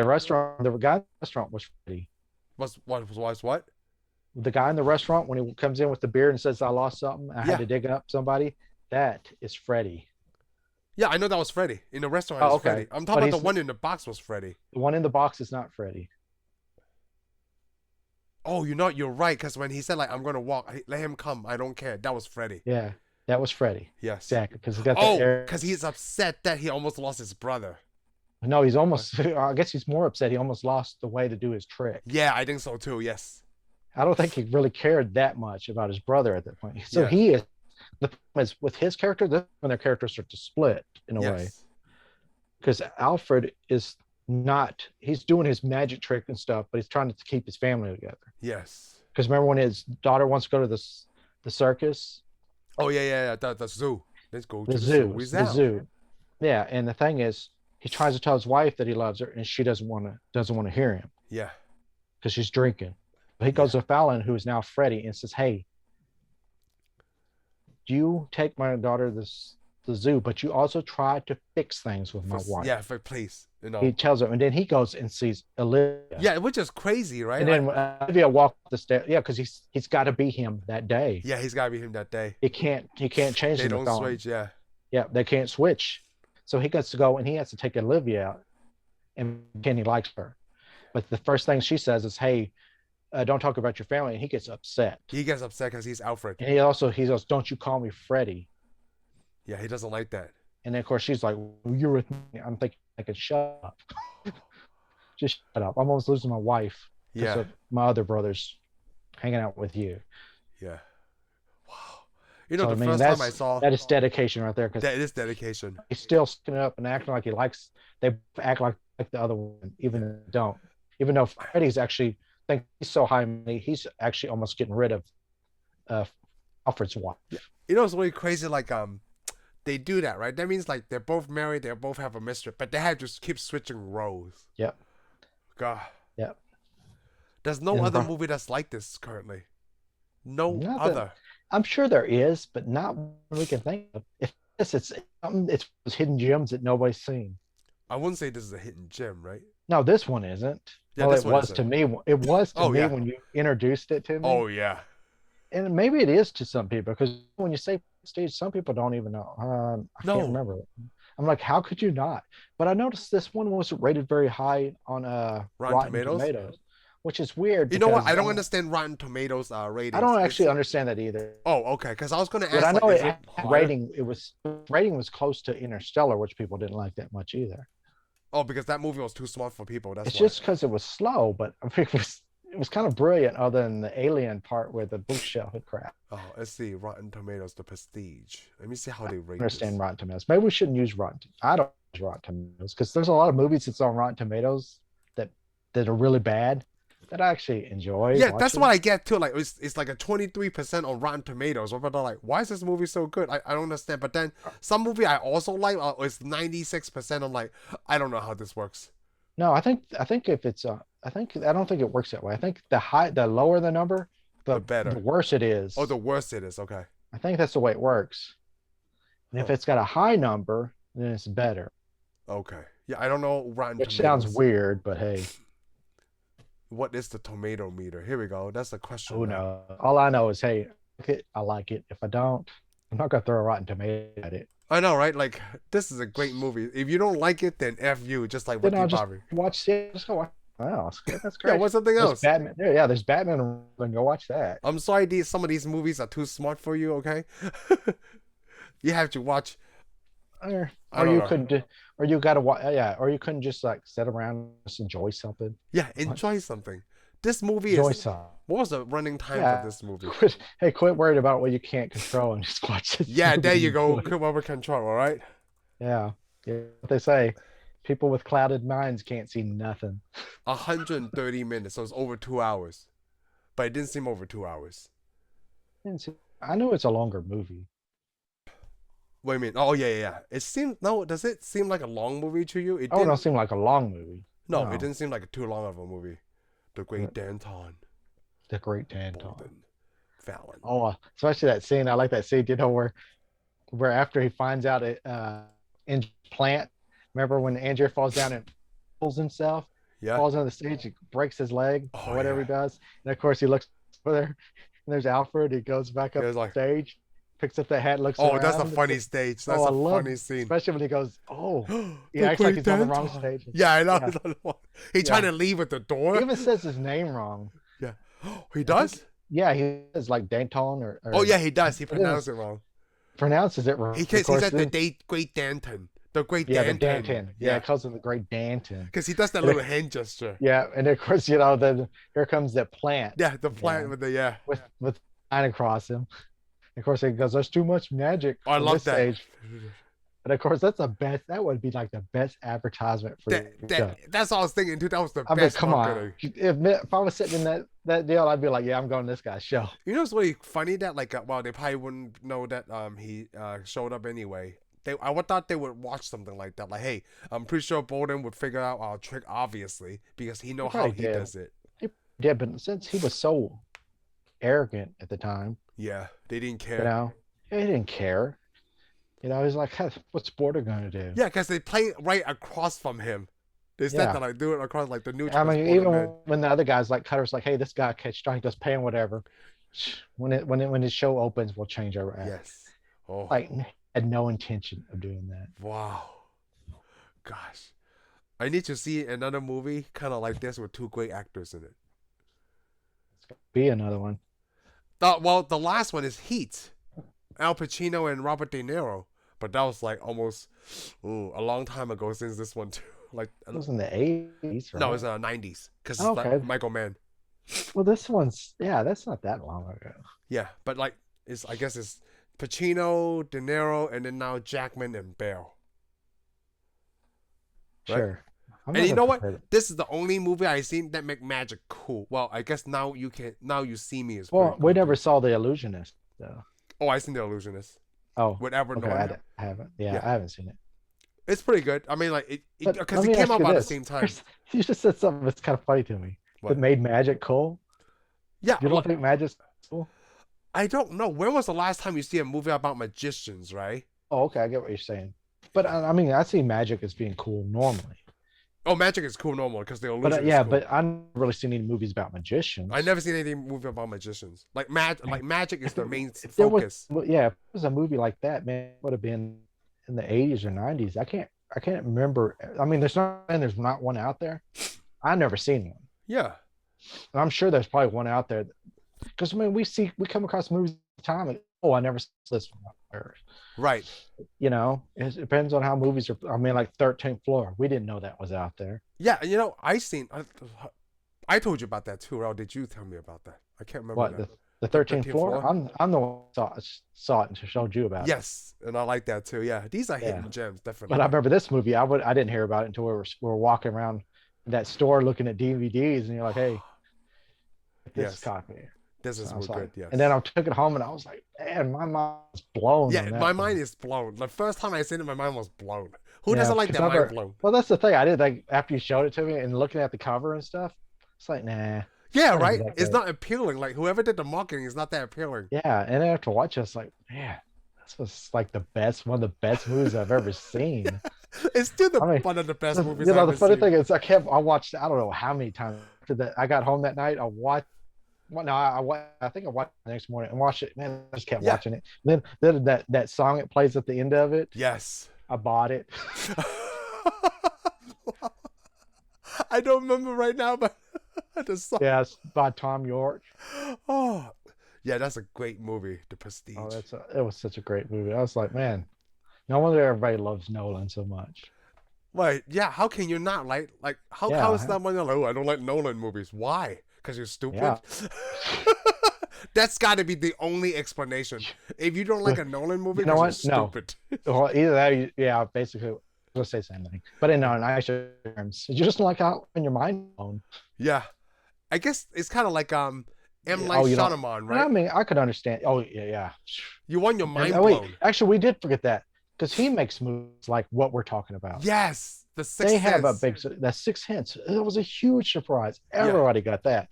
in the restaurant was Freddie. Was what? The guy in the restaurant, when he comes in with the beer and says, I lost something, I had to dig up somebody, that is Freddie. Yeah, I know that was Freddie. In the restaurant, it was Freddie. I'm talking about the one in the box was Freddie. The one in the box is not Freddie. Oh, you're right. Because when he said, like, I'm going to walk, let him come. I don't care. That was Freddie. Yeah, that was Freddie. Yes. Exactly. Because he's upset that he almost lost his brother. No, he's almost, I guess he's more upset. He almost lost the way to do his trick. Yeah, I think so too. Yes. I don't think he really cared that much about his brother at that point. So he is, the problem is with his character, that's when their characters start to split in a way. Because Alfred is not, he's doing his magic trick and stuff, but he's trying to keep his family together. Yes. Because remember when his daughter wants to go to the circus, Oh yeah. The zoo. Let's go the to the zoo. zoo, Where's the that? zoo. Yeah, and the thing is, he tries to tell his wife that he loves her, and she doesn't want to hear him Yeah. because she's drinking. But he Yeah. goes to Fallon, who is now Freddie, and says, "Hey, you take my daughter to the zoo, but you also try to fix things with my wife." Yeah. For please. He tells her, and then he goes and sees Olivia. Yeah, which is crazy, right? And then Olivia walks the stairs. Yeah, because he's got to be him that day. Yeah, he's gotta be him that day. He can't change They the don't Fallon. switch. Yeah. Yeah, they can't switch. So he gets to go and he has to take Olivia out, and Kenny likes her. But the first thing she says is, "Hey, don't talk about your family." And he gets upset. He gets upset because he's Alfred. And he goes, "Don't you call me Freddie." Yeah, he doesn't like that. And then, of course, she's like, "Well, you're with me." I'm thinking, I could shut up. Just shut up. I'm almost losing my wife because Yeah. of my other brothers hanging out with you. Yeah. Wow. You know, So, the I mean, first time I saw that is dedication right there, because that is dedication. he's still sticking up and acting like he likes. They act like the other one, even though they don't. Even though Freddie's actually think he's so high, he's actually almost getting rid of Alfred's wife. You know, it's really crazy. Like, they do that, right? That means like they're both married, they both have a mistress, but they have to keep switching roles. Yep. God. Yep. There's no And other movie that's like this currently. No Not other. that, I'm sure there is, but not one we can think of. If it's hidden gems that nobody's seen. I wouldn't say this is a hidden gem, right? No, this one isn't. Yeah, Well, this it one was isn't. to me. It was to Oh, me yeah. when you introduced it to me. Oh yeah. And maybe it is to some people, because when you say stage, some people don't even know. I No. can't remember. I'm like, how could you not? But I noticed this one wasn't rated very high on Rotten Tomatoes, which is weird. You know what? because I don't understand Rotten Tomatoes ratings. I don't actually understand that either. Oh, okay. Because I was gonna ask. But I know like, rating was close to Interstellar, which people didn't like that much either. Oh, because that movie was too smart for people. That's It's why. just because it was slow, but I think it was kind of brilliant, other than the alien part where the bookshelf had crap. Oh, let's see. Rotten Tomatoes, The Prestige. Let me see how they rate Understand this. Rotten Tomatoes. Maybe we shouldn't use I don't use Rotten Tomatoes, because there's a lot of movies that's on Rotten Tomatoes that are really bad that I actually enjoy. Yeah, that's watching. what I get too. Like it's like a 23% on Rotten Tomatoes. But they're like, why is this movie so good? I don't understand. But then some movie I also like is 96%. I'm like, I don't know how this works. No, I think if it's I don't think it works that way. I think the lower the number, The better. the worse it is. Oh, the worse it is. Okay. I think that's the way it works. And if it's got a high number, then it's better. Okay. Yeah, I don't know Rotten Which Tomatoes. sounds weird, but hey, What is the tomato meter? Here we go. That's the question. who knows? All I know is, hey, I like it. If I don't, I'm not gonna throw a Rotten Tomato at it. I know, right? Like, this is a great movie. If you don't like it, then F you. Just like Then Ricky I'll just Bobby. watch it. Just go watch. Wow, that's great. Yeah, what's something There's else? Batman. Yeah, there's Batman. Then go watch that. I'm sorry, some of these movies are too smart for you. Okay, you have to watch. Or don't you know. couldn't, or you gotta watch. Yeah, or you couldn't just like sit around and just enjoy something. Yeah, enjoy something. This movie Enjoy is. something. What was the running time Yeah. for this movie? Quit worrying about what you can't control and just watch it. Yeah, there you go. Come over control. All right. Yeah. What they say, people with clouded minds can't see nothing. 130 minutes, so it's over 2 hours, but it didn't seem over 2 hours. I know it's a longer movie. Wait a minute. Oh yeah. It seemed no. Does it seem like a long movie to you? It Oh, it didn't. don't seem like a long movie. No, no. it didn't seem like too long of a movie. The Great Danton. The Great Danton. Borden, Fallon. Oh, especially that scene. I like that scene. You know, where after he finds out it in plant. Remember when Angier falls down and pulls himself, Yeah. falls on the stage, he breaks his leg Oh, or whatever yeah. he does, and of course he looks over there, and there's Alfred. He goes back up He was like- stage, picks up the hat, looks Oh, around. that's a funny stage. That's Oh, I a love- funny scene. Especially when he goes, oh, he The acts like Great he's on the wrong Danton. stage. Yeah, I know. Yeah. He's on the wrong- He trying to leave at the He door. even says his name wrong. Yeah. He does? Yeah, he says like Danton or Oh yeah, he does. He is. pronounced it wrong. pronounces it wrong. He Of says course, the then- Great Danton. The Great yeah, the Danton. Danton. Yeah, it calls him the Great Danton. Because he does that little hand gesture. Yeah, and of course, then here comes that plant Yeah, the plant Yeah. with the with line across him. Of course, he goes, "There's too much magic." Oh, I on love this that. stage." But of course, that's the best. That would be like the best advertisement for your show. That's what I was thinking too. That was the I mean, best come on. marketing. If I was sitting in that deal, I'd be like, yeah, I'm going to this guy's show. You know, it's really funny that like, well, they probably wouldn't know that he showed up anyway. I would thought they would watch something like that. Like, hey, I'm pretty sure Borden would figure out our trick, obviously, because he know how he does it. He did, but since he was so arrogant at the time, yeah, they didn't care. You know, he didn't care. You know, he's like, hey, what's Borden gonna do? Yeah, because they play right across from him. They said that like do it across like the new. I mean, even when the other guys like Cutter's like, hey, this guy catch strike, just pay him whatever. When his show opens, we'll change our act. Yes. Oh. Like, had no intention of doing that. Wow. Gosh, I need to see another movie kind of like this with two great actors in it. It's gonna be another one. Well, the last one is Heat. Al Pacino and Robert De Niro. But that was like almost a long time ago since this one too. Like it was in the 80s, right? No, it was 90s because it's like Michael Mann. Well, this one's that's not that long ago. Yeah, but like I guess it's Pacino, De Niro, and then now Jackman and Bale. Right? Sure. And you know what? This is the only movie I've seen that make magic cool. Well, I guess now you see me as well. Cool We never saw The Illusionist though. Oh, I seen The Illusionist. Oh, with Edward Norton. I haven't. Yeah, I haven't seen it. It's pretty good. I mean, like because it came out about the same time. You just said something that's kind of funny to me. What? That made magic cool. Yeah, you don't think magic's cool? I don't know. When was the last time you see a movie about magicians? Right? Oh, okay. I get what you're saying. But I mean, I see magic as being cool normally. Oh, magic is cool normally because the illusion. But cool. but I've never really seen any movies about magicians. I never seen any movie about magicians. Like magic is their main focus. If it was a movie like that, man, it would have been in the 80s or 90s. I can't remember. I mean, there's not one out there. I've never seen one. Yeah. And I'm sure there's probably one out there. Because I mean, we come across movies all the time. And, I never saw this one. Right. You know, it depends on how movies are. I mean, like 13th Floor. We didn't know that was out there. Yeah, you know, I told you about that too. Or did you tell me about that? I can't remember. What, the 13th Floor? I'm the one who saw it and showed you about it. Yes, and I like that too. Yeah, these are hidden gems, definitely. But I remember this movie. I didn't hear about it until we were walking around that store looking at DVDs, and you're like, hey, this copy. This is good, yes. And then I took it home and I was like, man, my mind was blown. Yeah, my mind is blown. The first time I seen it, my mind was blown. Who doesn't like that mind blown? Well, that's the thing. I did, like, after you showed it to me and looking at the cover and stuff, it's like, nah. Yeah, right? It's not appealing. Like, whoever did the marketing is not that appealing. Yeah, and then after watching it, it's like, man, this was like one of the best movies I've ever seen. It's still one of the best movies I've ever seen. The funny thing is, I watched, I don't know how many times after that. I got home that night, I watched. Well, no, I think I watched it the next morning and watched it. Man, I just kept watching it. And then that song it plays at the end of it. Yes. I bought it. I don't remember right now, but the song. Yeah, it's by Tom York. Oh, yeah, that's a great movie, The Prestige. Oh, it was such a great movie. I was like, man, no wonder everybody loves Nolan so much. Right? Yeah. How can you not like how is that one? Like, I don't like Nolan movies. Why? Because you're stupid. Yeah. That's got to be the only explanation. If you don't like a Nolan movie, you know what? You're stupid. No. Well, either that, basically, we'll say the same thing. But in nicer terms, you just like how in your mind blown. Yeah, I guess it's kind of like M. Night Shyamalan, right? I mean, I could understand. Oh yeah. You want your mind blown. Actually, we did forget that because he makes movies like what we're talking about. Yes. The Sixth Sense. Have the Sixth Sense. It was a huge surprise. Everybody got that.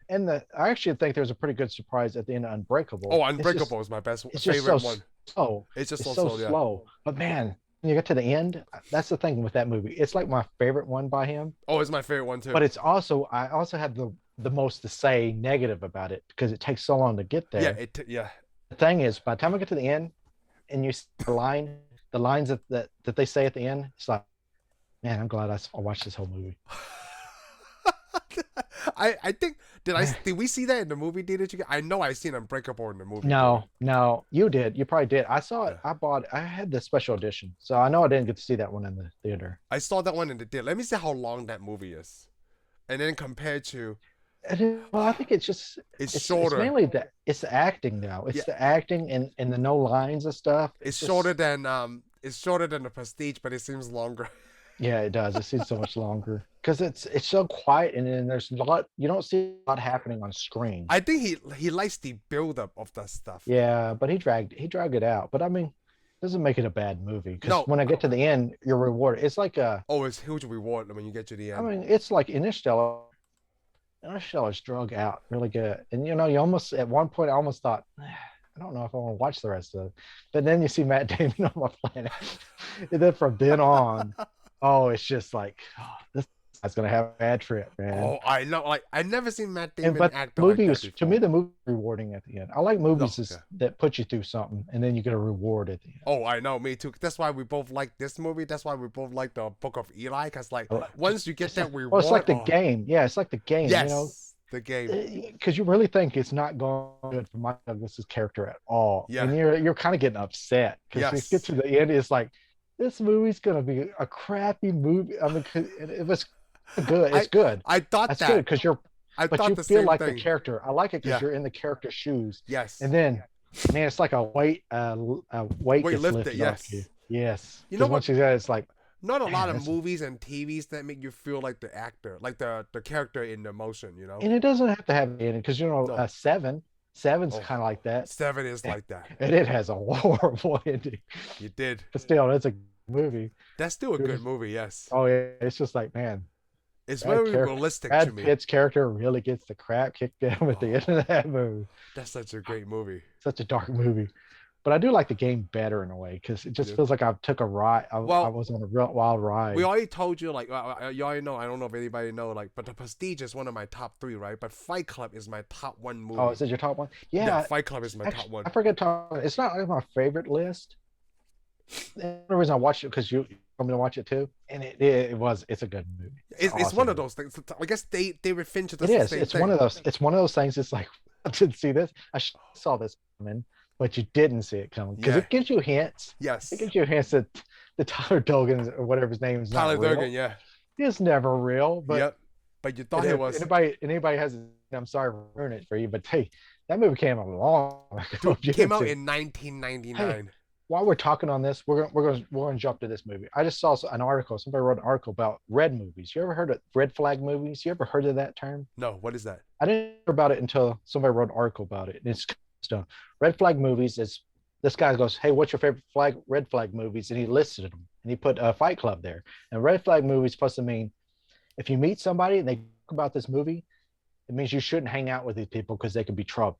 And I actually think there's a pretty good surprise at the end of Unbreakable. Oh, Unbreakable is my favorite one. Slow. It's just so slow. But man, when you get to the end, that's the thing with that movie. It's like my favorite one by him. Oh, it's my favorite one too. But I also have the most to say negative about it because it takes so long to get there. Yeah. The thing is, by the time I get to the end, and you see the lines that they say at the end, it's like, man, I'm glad I watched this whole movie. I think did we see that in the movie theater? I know I seen Unbreakable in the movie. No, you did. You probably did. I saw it. I had the special edition, so I know I didn't get to see that one in the theater. I saw that one in the theater. Let me see how long that movie is, and then compared to. Well, I think it's shorter. It's mainly it's the acting now. It's the acting and the no lines and stuff. It's shorter than It's shorter than the Prestige, but it seems longer. Yeah, it does. It seems so much longer because it's so quiet, and then there's a lot. You don't see a lot happening on screen. I think he likes the build up of that stuff. Yeah, but he dragged it out. But I mean, doesn't make it a bad movie because No. when I get to the end, you're rewarded. It's like Oh, it's huge reward when you get to the I end. mean, it's like Interstellar. Interstellar's drug out really good, and you almost at one point I almost thought, I don't know if I want to watch the rest of it. But then you see Matt Damon on my planet, and then from then on, oh, it's just like this guy's gonna have a bad trip, man. Oh, I know. Like I never seen Matt And Damon but act the like movie that was to before. me the movie was rewarding at the end. I like movies yeah. that put you through something, and then you get a reward at the end. Oh, I know, me too. That's why we both like this movie. That's why we both like the Book of Eli. Cause like once you get that reward, Well, it's like the game. Yeah, it's like the game. Yes, the game. Because you really think it's not going good for Mike Douglas's character at all, Yeah. and you're kind of getting upset because you get to the end, it's like this movie's gonna be a crappy movie. I mean, it was good. It's good. I thought That's that good because but you feel like the character. I like it because you're in the character's shoes. Yes. And then, man, it's like a weight gets lifted yes. off you. Yes. You know what? Once you get, it's like not a lot of movies and TVs that make you feel like the actor, like the character in the emotion, you know. And it doesn't have to have it in it because Seven's kind of like that. 7 is like that, and it has a horrible ending. You did, but still, that's a movie. That's still a good movie. Yes. Oh yeah, it's just like, man, it's very realistic to me. Brad Pitt's character really gets the crap kicked out at the end of that movie. That's such a great movie. Such a dark movie. But I do like the game better in a way because it just feels like I took a ride. I was on a real wild ride. We already told you, like, you already know. I don't know if anybody know, like, but The Prestige is one of my top 3, right? But Fight Club is my top 1 movie. Oh, is it your top 1? Yeah, Fight Club is my top 1. I forget to. It's not like my favorite list. The only reason I watched it because you told me to watch it too, and it's a good movie. It's awesome one of those things. I guess David Fincher does the same thing. One of those. It's one of those things. It's like I didn't see this. I saw this coming. But you didn't see it coming because it gives you hints. Yes, it gives you hints that the Tyler Durden or whatever his name is not real. Tyler Durden, yeah, it's never real. But but you thought it was. Anybody has? I'm sorry for ruining it for you, but hey, that movie came out long ago. It came out in 1999. Hey, while we're talking on this, we're going to jump to this movie. I just saw an article. Somebody wrote an article about red movies. You ever heard of red flag movies? You ever heard of that term? No. What is that? I didn't hear about it until somebody wrote an article about it. And it's done. Red flag movies is this guy goes, hey, what's your favorite red flag movies? And he listed them, and he put Fight Club there. And red flag movies supposed to mean if you meet somebody and they talk about this movie, it means you shouldn't hang out with these people because they could be trouble.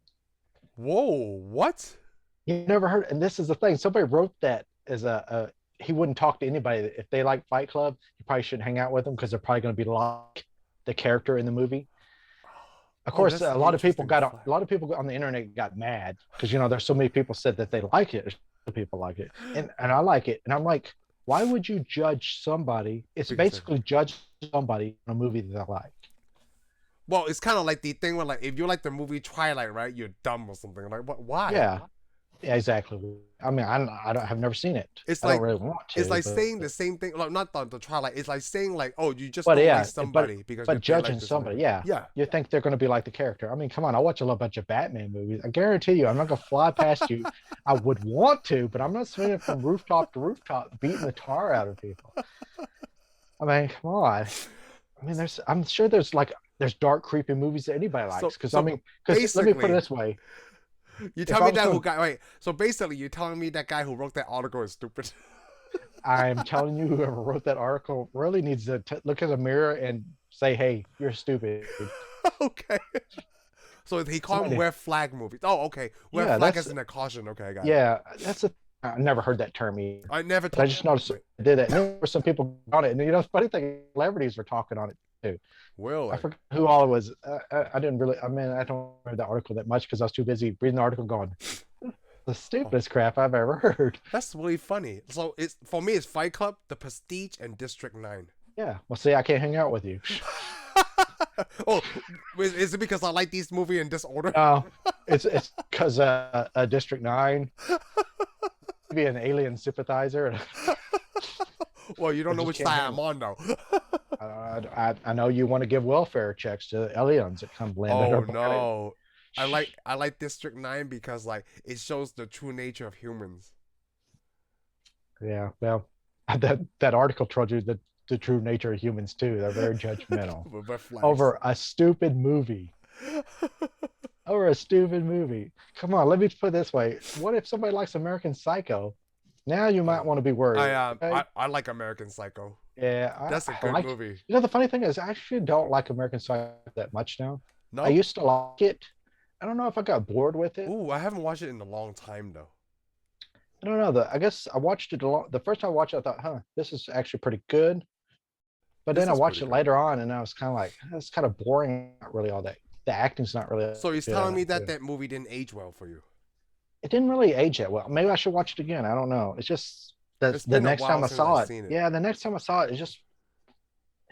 Whoa, what? You never heard? And this is the thing. Somebody wrote that as he wouldn't talk to anybody if they like Fight Club. You probably shouldn't hang out with them because they're probably going to be like the character in the movie. Of course, a lot of people on the internet got mad because there's so many people said that they like it. People like it, and I like it. And I'm like, why would you judge somebody? It's basically judge somebody in a movie that they like. Well, it's kind of like the thing where, like, if you like the movie Twilight, right, you're dumb or something. Like, what? Why? Yeah, exactly. I mean, I've never seen it. I don't really want to. It's like saying the same thing. Like, not the Twilight. It's like saying like, oh, you just don't like somebody because. But judging somebody, yeah. You think they're going to be like the character. I mean, come on. I watch a little bunch of Batman movies. I guarantee you, I'm not going to fly past you. I would want to, but I'm not swinging from rooftop to rooftop, beating the tar out of people. I mean, come on. I mean, I'm sure there's dark, creepy movies that anybody likes. Because let me put it this way. You tell me that who guy? Wait. So basically, you're telling me that guy who wrote that article is stupid. I'm telling you, whoever wrote that article really needs to look in the mirror and say, "Hey, you're stupid." Okay. So he called them red flag movies. Oh, okay. Red flag is in a caution. Okay, I got it. Yeah, I never heard that term either. I never. I just noticed I did it. And there were some people on it, and the funny thing, celebrities were talking on it too. Well, I forgot who all it was. I didn't really. I mean, I don't remember the article that much because I was too busy reading the article, going, "The stupidest crap I've ever heard." That's really funny. So for me, it's Fight Club, The Prestige, and District 9. Yeah. Well, see, I can't hang out with you. Oh, is it because I like these movies in this order? No, it's because District 9. Be an alien sympathizer. Well, you don't know which side I'm on, though. I know you want to give welfare checks to aliens that come landing. Oh no, I like District 9 because like it shows the true nature of humans. Yeah, well, that article told you the true nature of humans too. They're very judgmental With red flags. over a stupid movie. Over a stupid movie. Come on, let me put it this way. What if somebody likes American Psycho? Now you might Oh, want to be worried. Okay? I like American Psycho. Yeah, That's a I good like. movie. The funny thing is, I actually don't like American Psycho that much now. I No? used to like it. I don't know if I got bored with it. Ooh, I haven't watched it in a long time though. I don't know. I guess I watched it a lot. The first time I watched it, I thought, huh, this is actually pretty good. But This then I is watched pretty it good. later on, and I was kind of like, it's kind of boring. Not really all that. The acting's not really So he's good telling on me it that too. that movie didn't age well for you. It didn't really age that well. Maybe I should watch it again. I don't know. It's just It's the been a next time while I since I've saw it. seen it. Yeah, the next time I saw it, it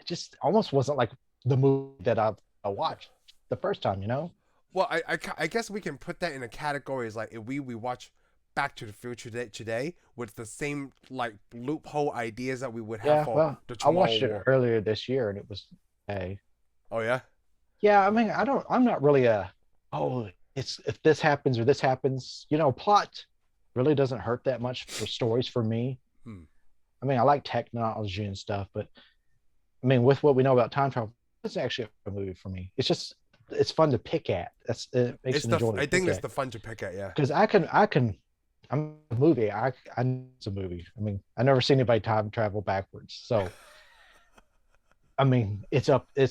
just almost wasn't like the movie that I watched the first time. You know? Well, I guess we can put that in a category as like if we watch Back to the Future today with the same like loophole ideas that we would have Yeah. for Well, the I Tomorrow watched it War. earlier this year, and it was hey. Oh yeah. Yeah, I mean, I don't. I'm not really a. Oh, it's if this happens or this happens. You know, plot really doesn't hurt that much for stories for me. Hmm. I mean, I like technology and stuff, but I mean, with what we know about time travel, it's actually a movie for me. It's fun to pick at. It makes It's it the enjoyable I to think pick it's at the fun to pick at. Yeah. because I'm a movie. I know it's a movie. I mean, I never seen anybody time travel backwards. So I mean,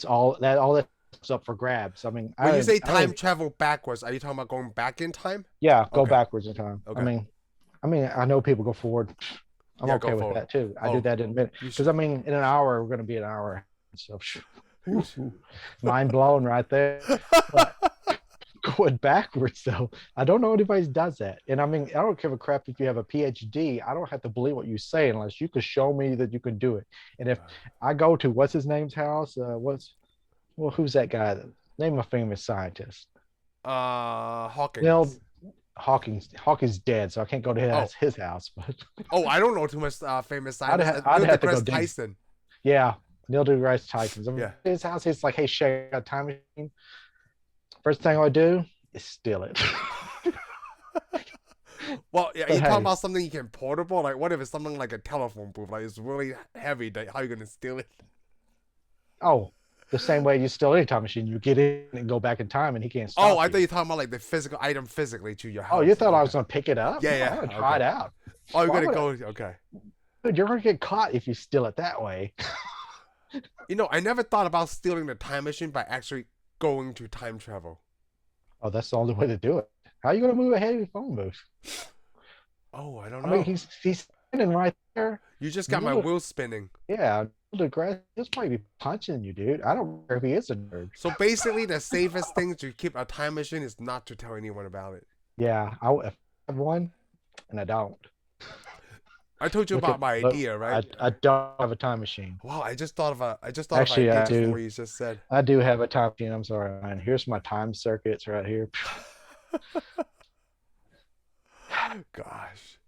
all that's up for grabs. I mean, When you say I don't time even, travel backwards, are you talking about going back in time? yeah, go Okay. backwards in time. Okay. I mean, I know people go forward. I'm Yeah, go okay with forward. that too. I do Oh, that in a minute you because should. I mean, in an hour we're going to be an hour. So, You should. mind blown right there. But going backwards though, I don't know anybody does that. And I mean, I don't give a crap if you have a PhD. I don't have to believe what you say unless you can show me that you can do it. And if I go to what's his name's house, who's that guy? Name a famous scientist. Hawkins. Neil Hawking's dead, so I can't go to Oh, his house. But oh, I don't know too much famous scientists. I'd Neil have to go deGrasse dig. Tyson. Yeah, Neil deGrasse Tyson. Yeah. His house. He's like, hey, Shay, got a time machine. First thing I do is steal it. Well, yeah, But you talking hey, about something you can portable? Like, what if it's something like a telephone booth? Like, it's really heavy. How you gonna steal it? oh, the same way you steal any time machine, you get in and go back in time, and he can't Oh, stop I thought you. you were talking about like the physical item physically to your Oh, you house. thought I was Okay. gonna pick it up? Yeah, No, I'm yeah. gonna try Okay. it out. Oh, you're Why gonna would go. Okay. dude, you're gonna get caught if you steal it that way. You know, I never thought about stealing the time machine by actually going to time travel. Oh, that's the only way to do it. How are you gonna move a heavy phone booth? Oh, I don't I mean, know. he's standing right there. You just got my Neil, wheels spinning. yeah, Neil deGrasse, he'll probably be punching you, dude. I don't care if he is a nerd. So basically, the safest thing to keep a time machine is not to tell anyone about it. Yeah, if I have one, and I don't. I told you about my Look, idea, right? I don't have a time machine. Wow, I just thought of an Actually, idea I just from do. what you just said. I do have a time machine. I'm sorry, man. Here's my time circuits right here. Gosh.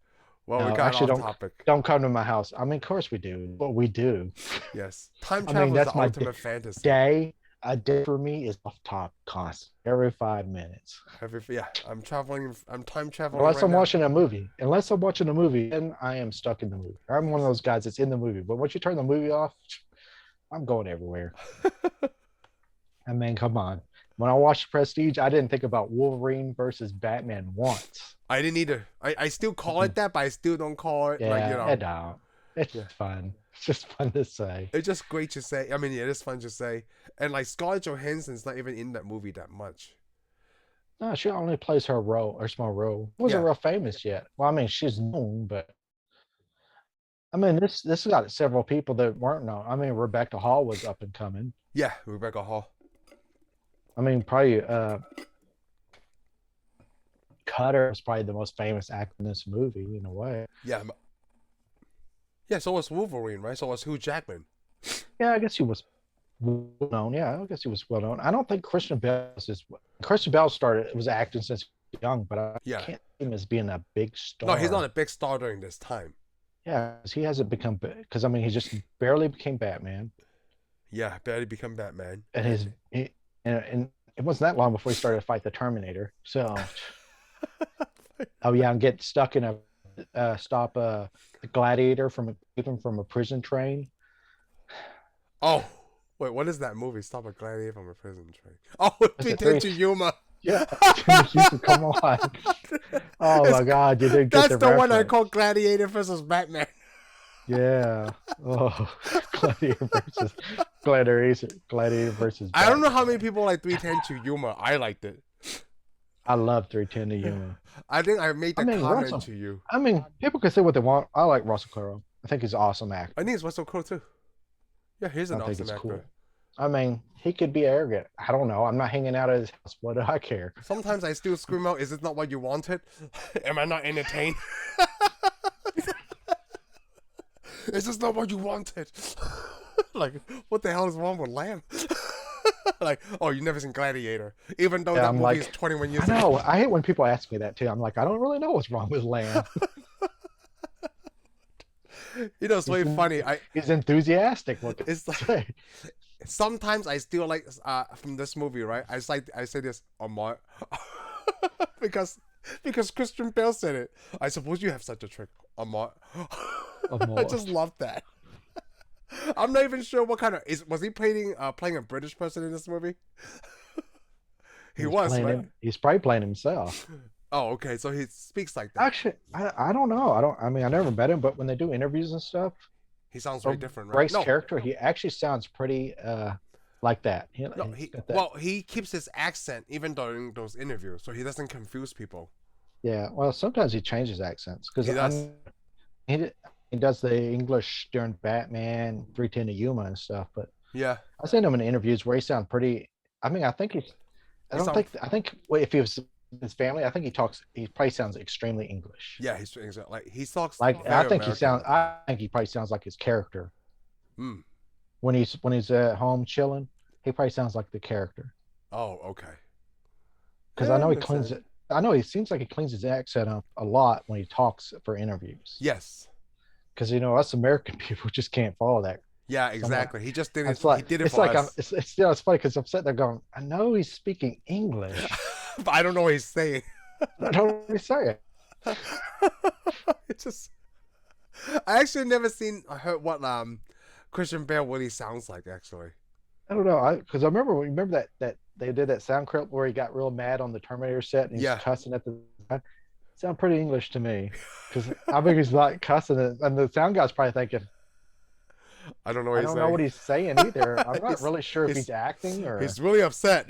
Well, we No, got actually, off topic. don't come to my house. I mean, of course we do. What we do. Yes. Time I mean, travel is that's the my ultimate fantasy. day. A day for me is off top constant every 5 minutes. Yeah, I'm time traveling Unless right I'm now. watching a movie. Unless I'm watching a movie, then I am stuck in the movie. I'm one of those guys that's in the movie. But once you turn the movie off, I'm going everywhere. I mean, come on. When I watched Prestige, I didn't think about Wolverine versus Batman once. I didn't either. I still call it that, but I still don't call it like, Yeah, it don't. It's Yeah. fun. It's just fun to say. It's just great to say. I mean, yeah, it's fun to say. And like Scarlett Johansson's not even in that movie that much. No, she only plays her role, her small role. Wasn't Yeah. real famous yet. Well, I mean, she's known, but I mean, this got several people that weren't known. I mean, Rebecca Hall was up and coming. Yeah, Rebecca Hall. I mean, probably Cutter was probably the most famous actor in this movie in a way. Yeah. Yeah, so was Wolverine, right? So was Hugh Jackman. Yeah, I guess he was well known. Yeah, I guess he was well known. I don't think Christian Bell was acting since he was young, but I Yeah. can't see him as being a big No, he's not star. a big star during this time. Yeah, 'cause he hasn't become big. Because I mean, he just barely became Batman, Yeah, barely become Batman. and and it wasn't that long before he started to fight the Terminator. So, oh yeah, and get stuck in a stop the gladiator from even from a prison train. Oh, wait, what is that movie? Stop a gladiator from a prison train. Oh, it It's be a three. Tenchi Yuma. Yeah, you can come on. Oh It's, my God, you did get that's the the one I reference. call Gladiator versus Batman. Yeah. Oh, gladiator versus gladiator versus I don't know how many Batman. people like 310 to Yuma. I liked it. I love 310 to Yuma. I think I made I the mean, comment Russell. to you. I mean, people can say what they want. I like Russell Crowe. I think he's an awesome I actor. think it's Russell Crowe too. Yeah, he's I an think awesome it's actor. cool. I mean, he could be arrogant. I don't know. I'm not hanging out at his house. What do I care? Sometimes I still scream out, "Is it not what you wanted? Am I not entertained? Is this not what you wanted?" Like, what the hell is wrong with Lamb? Like, oh, you never seen Gladiator, even though Yeah, that I'm movie is like, 21 I years ago. know. I hate when people ask me that too. I'm like, I don't really know what's wrong with Lamb. You know, it's He's really en- funny. he's enthusiastic. What can It's I like say? sometimes I still like from this movie, right? I say this Omar because because Christian Bale said it. I suppose you have such a trick, Omar. I just love that. I'm not even sure what kind of was he playing a British person in this movie? He He's was, playing right? him. He's probably playing himself. Oh, okay. So he speaks like that. Actually, I don't know. I don't. I mean, I never met him, but when they do interviews and stuff, He sounds very or different, right? Bryce No, character, he actually sounds pretty like that. no. He's He got that. well, he keeps his accent even during those interviews, so he doesn't confuse people. Yeah. Well, sometimes he changes accents because He does. he he does the English during Batman, 310 to Yuma and stuff. But Yeah. I've seen him in interviews where he sounds pretty. I mean, I think he's. I He don't sounds. think. I think well, if he was his family, I think he talks. He probably sounds extremely English. Yeah, he's like he talks Like I very think he American. sounds. I think he probably sounds like his character Hmm. when he's at home chilling. He probably sounds like the character Oh, okay. because Yeah, I that know he makes cleans sense. it. I know he seems like he cleans his accent up a lot when he talks for interviews. Yes. Because us American people just can't follow that. Yeah, So I'm like, exactly. He just did it. it's He like did it for us. it's funny because I'm sitting there going, I know he's speaking English. But I don't know what he's saying. I don't really say it. It's just. I actually never seen. I heard what Christian Bale really sounds like. Actually. I don't know. Because I remember that they did that sound clip where he got real mad on the Terminator set and he's Yeah. cussing at the sound pretty English to me. Because I think he's like cussing it, and the sound guy's probably thinking, I don't know what I he's don't know saying. what he's saying either. I'm not he's, really sure if he's he's acting or he's really upset.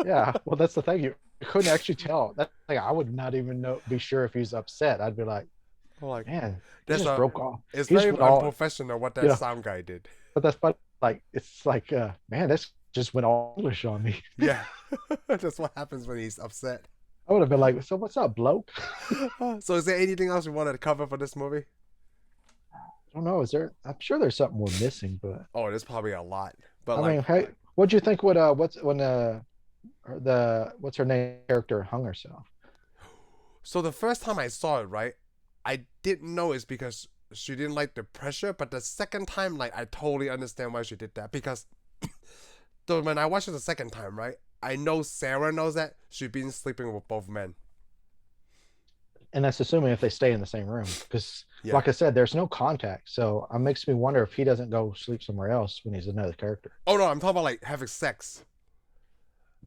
yeah. Well, that's the thing. You couldn't actually tell. That thing, I would not even be sure if he's upset. I'd be like, Like man, he that's just a. broke off. It's He just very went all, unprofessional what you that know. sound guy did. But that's but like it's like, man, this just went all English on me. Yeah, that's what happens when he's upset. I would have been like, so what's up, bloke? So, is there anything else you wanted to cover for this movie? I don't know. Is there? I'm sure there's something we're missing, but Oh, there's probably a lot. But I mean, like, hey, what'd you think? What's when the what's her name character hung herself? so the first time I saw it, right, I didn't know it's because she didn't like the pressure. But the second time, like, I totally understand why she did that because so when I watched it the second time, right, I know Sarah knows that she's been sleeping with both men. And that's assuming if they stay in the same room, because Yeah. like I said, there's no contact. So it makes me wonder if he doesn't go sleep somewhere else when he's another character. Oh no, I'm talking about like having sex.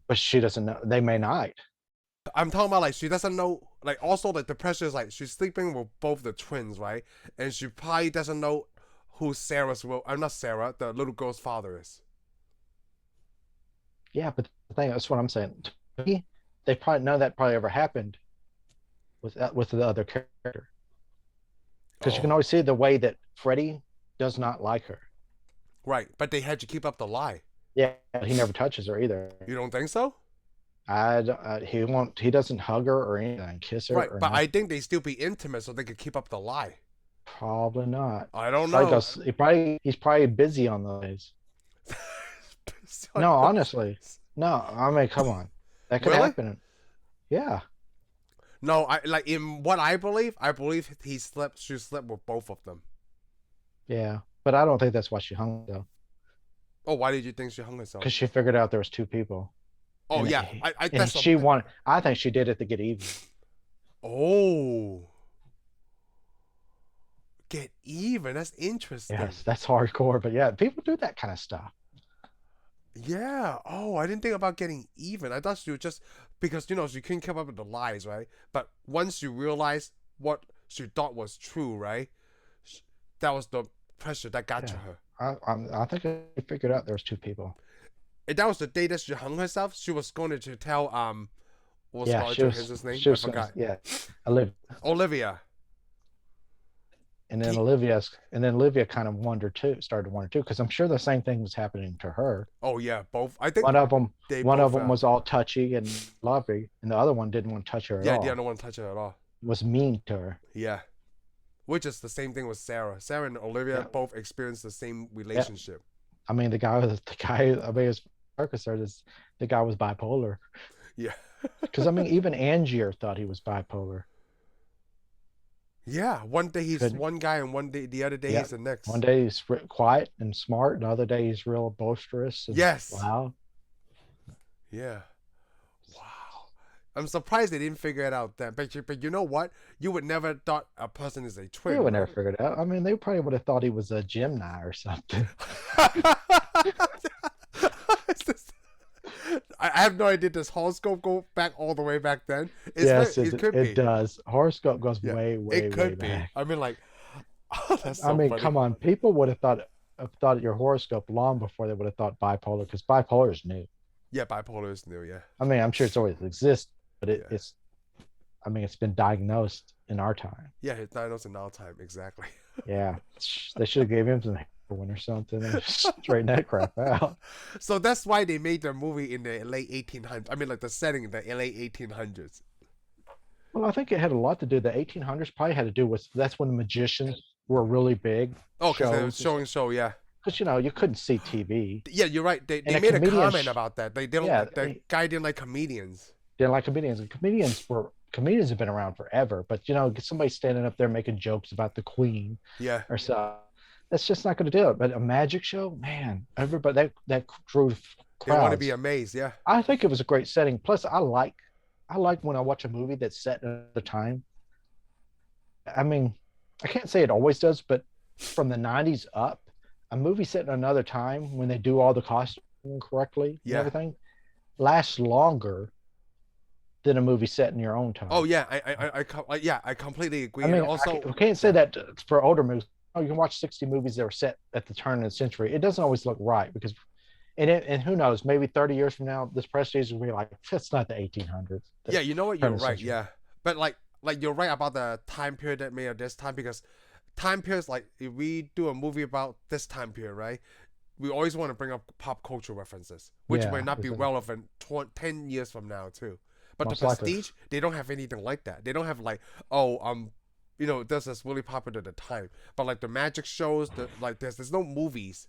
But she doesn't know. They may not. I'm talking about like she doesn't know. Like also like the pressure is like she's sleeping with both the twins, right? And she probably doesn't know who Sarah's will. I'm not Sarah. The little girl's father is. Yeah, but the thing that's what I'm saying. To me, they probably none of that probably ever happened with the other character, because you can Oh, always see the way that Freddie does not like her. right. But they had to keep up the lie. Yeah, he never touches her either. You don't think so? He won't. He doesn't hug her or anything, kiss her Right. or But I nothing. think they still be intimate so they could keep up the lie. Probably not. I don't Probably know. does. He's probably busy on those. No, honestly, no. I mean, come on, that could Really? happen. Yeah, No, I like in what I believe he slept she slept with both of them. yeah. But I don't think that's why she hung though, Oh, why did you think she hung herself? because she figured out there was two people, Oh and yeah. I and that's a she wanted. I think she did it to get even. oh. Get even. That's interesting. Yes, that's hardcore. But yeah, people do that kind of stuff. Yeah. Oh, I didn't think about getting even. I thought you just because you couldn't keep up with the lies, right? But once you realize what she thought was true, right? That was the pressure that got to Yeah, her. I think I figured out there's two people. And that was the day that she hung herself. She was going to tell what was Yeah, Scarlett Johansson's name? she I was gonna, forgot. yeah, Olivia, Olivia. and then He, Olivia kind of started to wonder too, because I'm sure the same thing was happening to her. oh yeah, both. I think One of them, they one of both. them was all touchy and lovey, and the other one didn't want to touch her at Yeah, the all. other one touch her at all. Was mean to her. Yeah, which is the same thing with Sarah. Sarah and Olivia Yeah, both experienced the same yeah. relationship. I mean, the guy. I mean, as Serkis said, the guy was bipolar. Yeah. Because I mean, even Angier thought he was bipolar. Yeah, one day he's Could one guy, and one day the other day Yeah. he's the One next. day he's quiet and smart, and the other day he's real boisterous and Yes. loud. Yeah. Wow. I'm surprised they didn't figure it out then. But you know what? You would never thought a person is a They twin, would never right? figure it out. I mean, they probably would have thought he was a Gemini or something. It's just- I have no idea. Does horoscope go back all the way back then? Yes, It could it be. does. Horoscope goes Yeah, way, it way, way could be. back. I mean, like, oh, that's I so mean, funny. come on, people would have thought your horoscope long before they would have thought bipolar, because bipolar is new. Yeah, bipolar is new. Yeah, I mean, I'm sure it's always existed, but yeah, I mean, it's been diagnosed in our time. yeah. It's diagnosed in our time exactly. Yeah, they should have gave him some heroin or something and straighten that crap out. So that's why they made the movie in the late 1800s. I mean, like the setting in the late 1800s. Well, I think it had a lot to do. The 1800s probably had to do with that's when the magicians were really big Oh, because they were shows. showing show. Yeah, Because you couldn't see TV, yeah. You're right. and They a made a comedian, comment about that. They don't. yeah, The guy didn't like comedians. didn't like comedians. And comedians have been around forever, but somebody standing up there making jokes about the Queen Yeah, or so. That's just not going to do it. But a magic show, man, everybody that drew they want to be crowds. amazed. Yeah, I think it was a great setting. Plus, I like when I watch a movie that's set at the time. I mean, I can't say it always does, but from the 90s up, a movie set in another time when they do all the costuming correctly and yeah. everything lasts longer than a movie set in your own time. Oh yeah, I completely agree. I And mean, also, I can't say that for older movies. Oh, you can watch 60 movies that were set at the turn of the century. It doesn't always look right because, and who knows, maybe 30 years from now, this Prestige will be like, that's not the 1800s. yeah, you know what? Turn You're of the right. century. Yeah, but like you're right about the time period that made of this time because time periods like if we do a movie about this time period, right? We always want to bring up pop culture references, which Yeah, might not be exactly. relevant 10 years from now too. But the Most likely. Prestige, they don't have anything like that. They don't have like, oh, this is really popular at the time. But like the magic shows, there's no movies,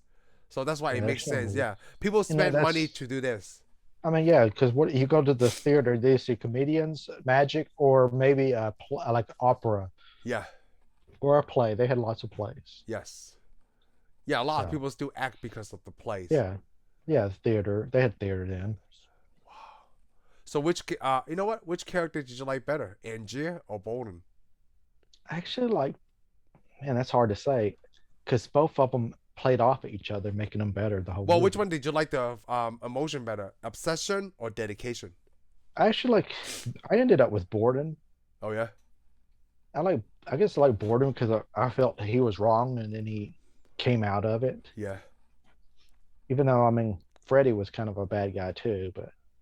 so that's why Yeah, it makes there's no sense. movie. Yeah, people spend money That's, to do this. I mean, yeah, because what you go to the theater, they see comedians, magic, or maybe like opera Yeah. or a play. They had lots of plays. Yes. Yeah, a lot of So, people still act because of the plays. yeah, yeah, theater. They had theater then. Wow. So you know what? Which character did you like better, Angier or Borden? Actually, like, man, that's hard to say because both of them played off of each other, making them better the whole Well, which movie. one did you like the emotion better, obsession or dedication? I actually like. I ended up with Borden. Oh yeah. I guess I like Borden because I felt he was wrong and then he came out of it. Yeah. Even though I mean, Freddie was kind of a bad guy too,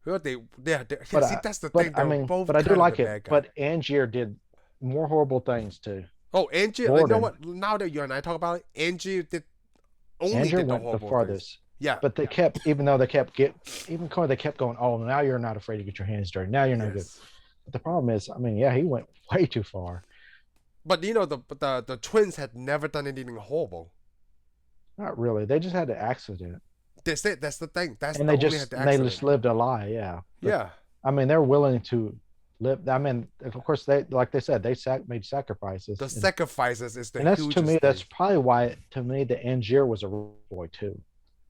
Well, yeah, but see, that's the but thing. I They were mean, both but I do kind of the like it. bad guy. But Angier did more horrible things too. Oh, Angie, you know Borden, what? Now that you and I talk about it, Angie only Angier did the went the horrible things. farthest. Yeah. But they kept, even though they kept they kept going. Oh, now you're not afraid to get your hands dirty. Now you're not good. Yes. But the problem is, I mean, yeah, he went way too far. But the twins had never done anything horrible. Not really. They just had an accident, That's it. That's the thing. and Only had the they accident. just lived a lie. Yeah. But, Yeah. I mean, they're willing to live. I mean, of course, like they said, they made sacrifices. The sacrifices is the And that's to hugest me, that's thing. probably why to me the Angier was a rich boy too,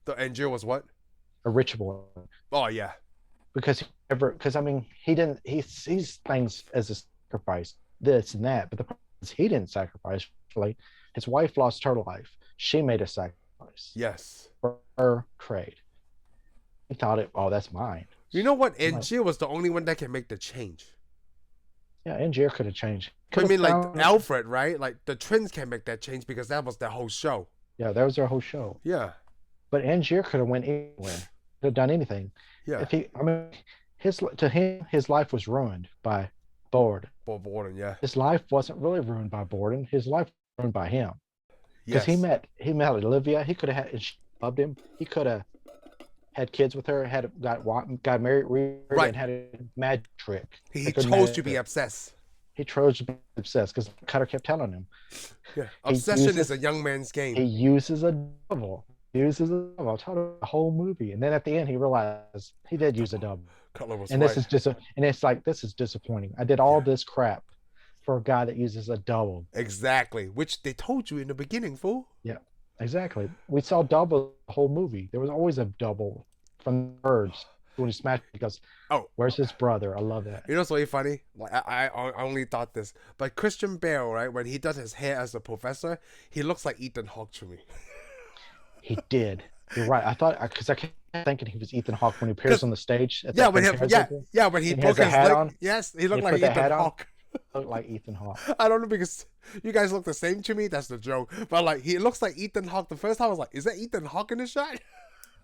The Angier was what? a rich boy, Oh yeah. because I mean he didn't he sees things as a sacrifice, this and that, but the problem he didn't sacrifice. Really, his wife lost her life. She made a sacrifice Yes. for her trade. He thought it. Oh, that's mine. You know what? I'm like, Angier was the only one that can make the change. yeah, Angier could have changed. I Could mean, have like found. Alfred, right? Like the twins can make that change because that was their whole show. Yeah, that was their whole show. Yeah. But Angier could have went anywhere. Could have done anything. Yeah. If he, I mean, his life was ruined by Borden. Borden, yeah. His life wasn't really ruined by Borden. His life was ruined by him. Because Yes. he met Olivia. He could have had, and she loved him. He could have had kids with her, got married, Right. and had a magic trick. He chose to be obsessed. He chose to be obsessed because Cutter kept telling him. Yeah. Obsession is a young man's game. He uses a double. He uses a double. I told him the whole movie, and then at the end he realized he did use a double. Cutler was And right. this is just, and it's like, this is disappointing. I did all this crap for a guy that uses a double. Exactly, which they told you in the beginning, fool. Yeah, exactly. We saw double the whole movie. There was always a double from the birds when he smashed. He goes, "Oh, where's his brother?" I love that. You know what's really funny? Like I only thought this, but Christian Bale, right, when he does his hair as a professor, he looks like Ethan Hawke to me. He did. You're right. I thought, because I kept thinking he was Ethan Hawke when he appears on the stage. Yeah, when he broke his hat leg. on. Yes, he looked He like put the Ethan hat on. Hawke. Looked like Ethan Hawke. I don't know because you guys look the same to me. That's the joke. But like he looks like Ethan Hawke. The first time I was like, is that Ethan Hawke in the shot?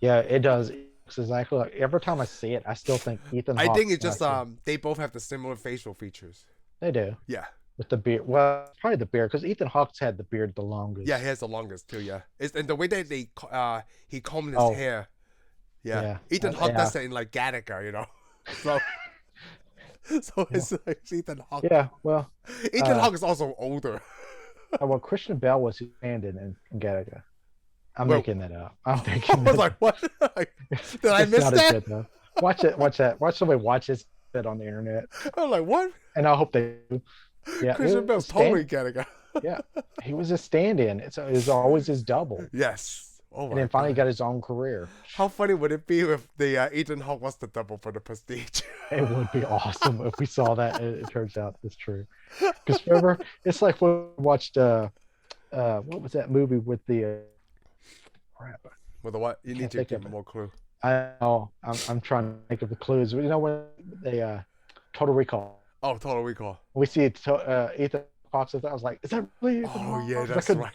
Yeah, it does. It's exactly like, every time I see it, I still think Ethan Hawke. I think it's just they both have the similar facial features. They do. Yeah. With the beard. Well, probably the beard, because Ethan Hawke's had the beard the longest. Yeah, he has the longest too. Yeah, and the way that he combed his hair. Yeah. Ethan Hawke does that in like Gattaca, you know. So it's Ethan Hawke. Yeah, well, Ethan Hawke is also older. Well, Christian Bale was his stand-in in Gattaca. I'm making that up. I'm thinking. I was like, what? Did I miss that? Good, watch it. Watch that. Watch somebody watch this bit on the internet. I'm like, what? And I hope they do. Yeah, Christian Bale's totally Gattaca. Yeah, he was a stand-in. It was always his double. Yes. Oh my and then finally got his own career. How funny would it be if the Ethan Hawke was the double for the Prestige? It would be awesome if we saw that. It turns out it's true. Because remember, it's like when we watched what was that movie with the crap? With the what? You need to give more clue. I know. I'm trying to think of the clues. You know when they Total Recall. Oh, Total Recall. We see Ethan Hawke. I was like, is that really Ethan Hawke? Yeah, that's right.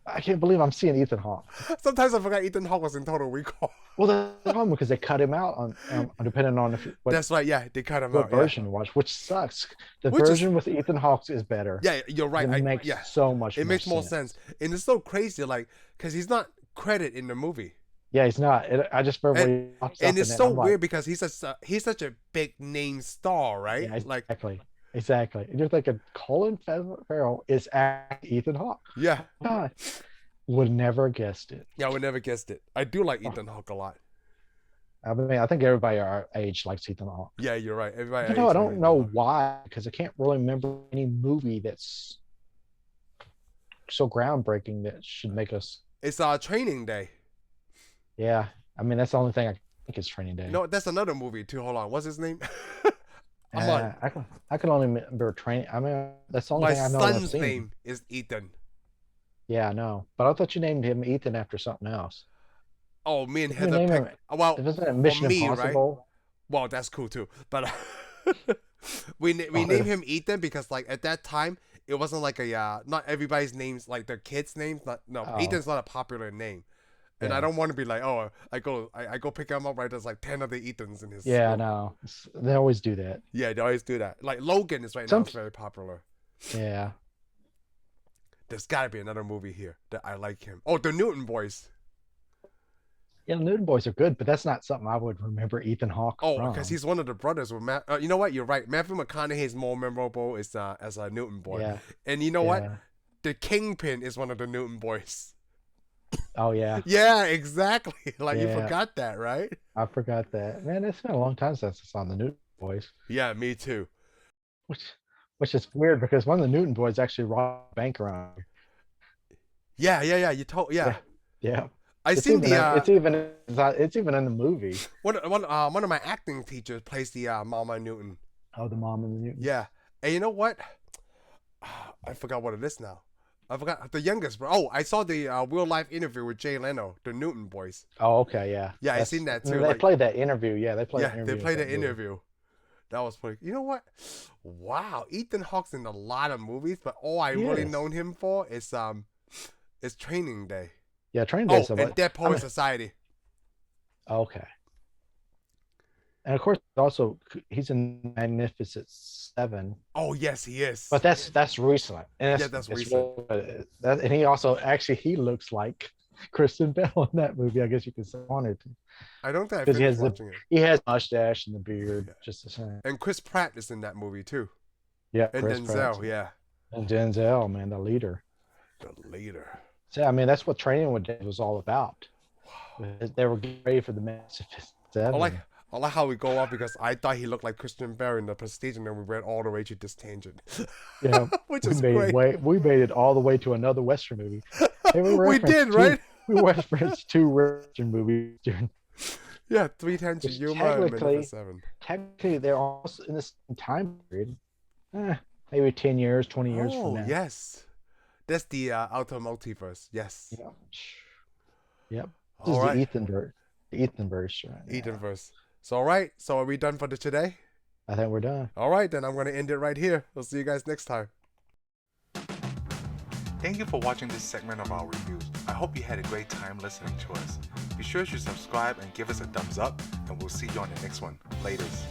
I can't believe I'm seeing Ethan Hawke. Sometimes I forgot Ethan Hawke was in Total Recall. Well, the problem because they cut him out on depending on that's right. Yeah, they cut him out. What version to watch, which sucks. The version with Ethan Hawke is better. Yeah, you're right. It makes so much. It makes more sense, and it's so crazy, like because he's not credited in the movie. Yeah, he's not. I just remember. And it's so weird because he's such a big name star, right? Yeah, exactly. And you're thinking Colin Farrell is Ethan Hawke. Yeah. God, would never have guessed it. Yeah, I would never guessed it. I do like Ethan Hawke a lot. I mean, I think everybody our age likes Ethan Hawke. Yeah, you're right. Everybody. I don't know why, because I can't really remember any movie that's so groundbreaking that should make us. It's Training Day. Yeah, I mean that's the only thing I think is Training Day. No, that's another movie too. Hold on, what's his name? I can only remember Training. I mean, that's the only thing I know. My son's name is Ethan. Yeah, I know, but I thought you named him Ethan after something else. Oh, me and Heather. Well, isn't it Mission Impossible? Right? Well, that's cool too. But we name him Ethan because like at that time it wasn't like not everybody's names like their kids' names. Ethan's not a popular name. And I don't want to be like, oh, I go pick him up, right? There's like 10 other Ethans in his school. No. They always do that. Yeah, they always do that. Like Logan is now it's very popular. Yeah. There's got to be another movie here that I like him. Oh, the Newton Boys. Yeah, the Newton Boys are good, but that's not something I would remember Ethan Hawke from. Because he's one of the brothers with Matt. You know what? You're right. Matthew McConaughey is more memorable as a Newton Boy. Yeah. And you know what? The Kingpin is one of the Newton Boys. Oh yeah. Yeah, exactly. Like you forgot that, right? I forgot that. Man, it's been a long time since I saw the Newton Boys. Yeah, me too. Which is weird because one of the Newton Boys actually robbed a bank around here. Yeah. You told. Yeah. It's even in the movie. One of my acting teachers plays the Mama Newton. Oh, the mom and the Newton. Yeah, and you know what? I forgot what it is now. I forgot the youngest bro. Oh, I saw the real life interview with Jay Leno, the Newton boys. Oh, okay, yeah. Yeah, I seen that too. They Like, played that interview. Yeah, they played. yeah, they played the interview. That was funny. You know what? Wow, Ethan Hawke's in a lot of movies, but all I really known him for is Training Day. Yeah, Training Day. Oh, and Dead Poets Society. Okay. And of course, also he's in Magnificent Seven. Oh yes, he is. But that's recent. And that's recent. And he also he looks like Kristen Bell in that movie. I guess you could say wanted to. I don't think I finished watching it. He has a mustache and the beard, just the same. And Chris Pratt is in that movie too. Yeah, and Chris Denzel. Pratt. Yeah. And Denzel, man, the leader. The leader. So I mean, that's what Training Day was all about. Wow. They were getting ready for the Magnificent Seven. I like how we go off because I thought he looked like Christian Bale in The Prestige, and then we went all the way to this tangent. Yeah, which is great. We made it all the way to another Western movie. We did, right? We referenced 2 Western movies. Yeah, 3 Times to Yuma and Magnificent Seven. Technically, they're all in the same time period. Maybe 10 years, 20 years from now. Oh, yes. That's the Outer Multiverse. Yes. Yeah. Yep. This is the Ethan verse. The Ethan verse. Right? Ethan verse. So, all right. So, are we done for today? I think we're done. All right, then I'm going to end it right here. We'll see you guys next time. Thank you for watching this segment of our reviews. I hope you had a great time listening to us. Be sure to subscribe and give us a thumbs up, and we'll see you on the next one. Laters.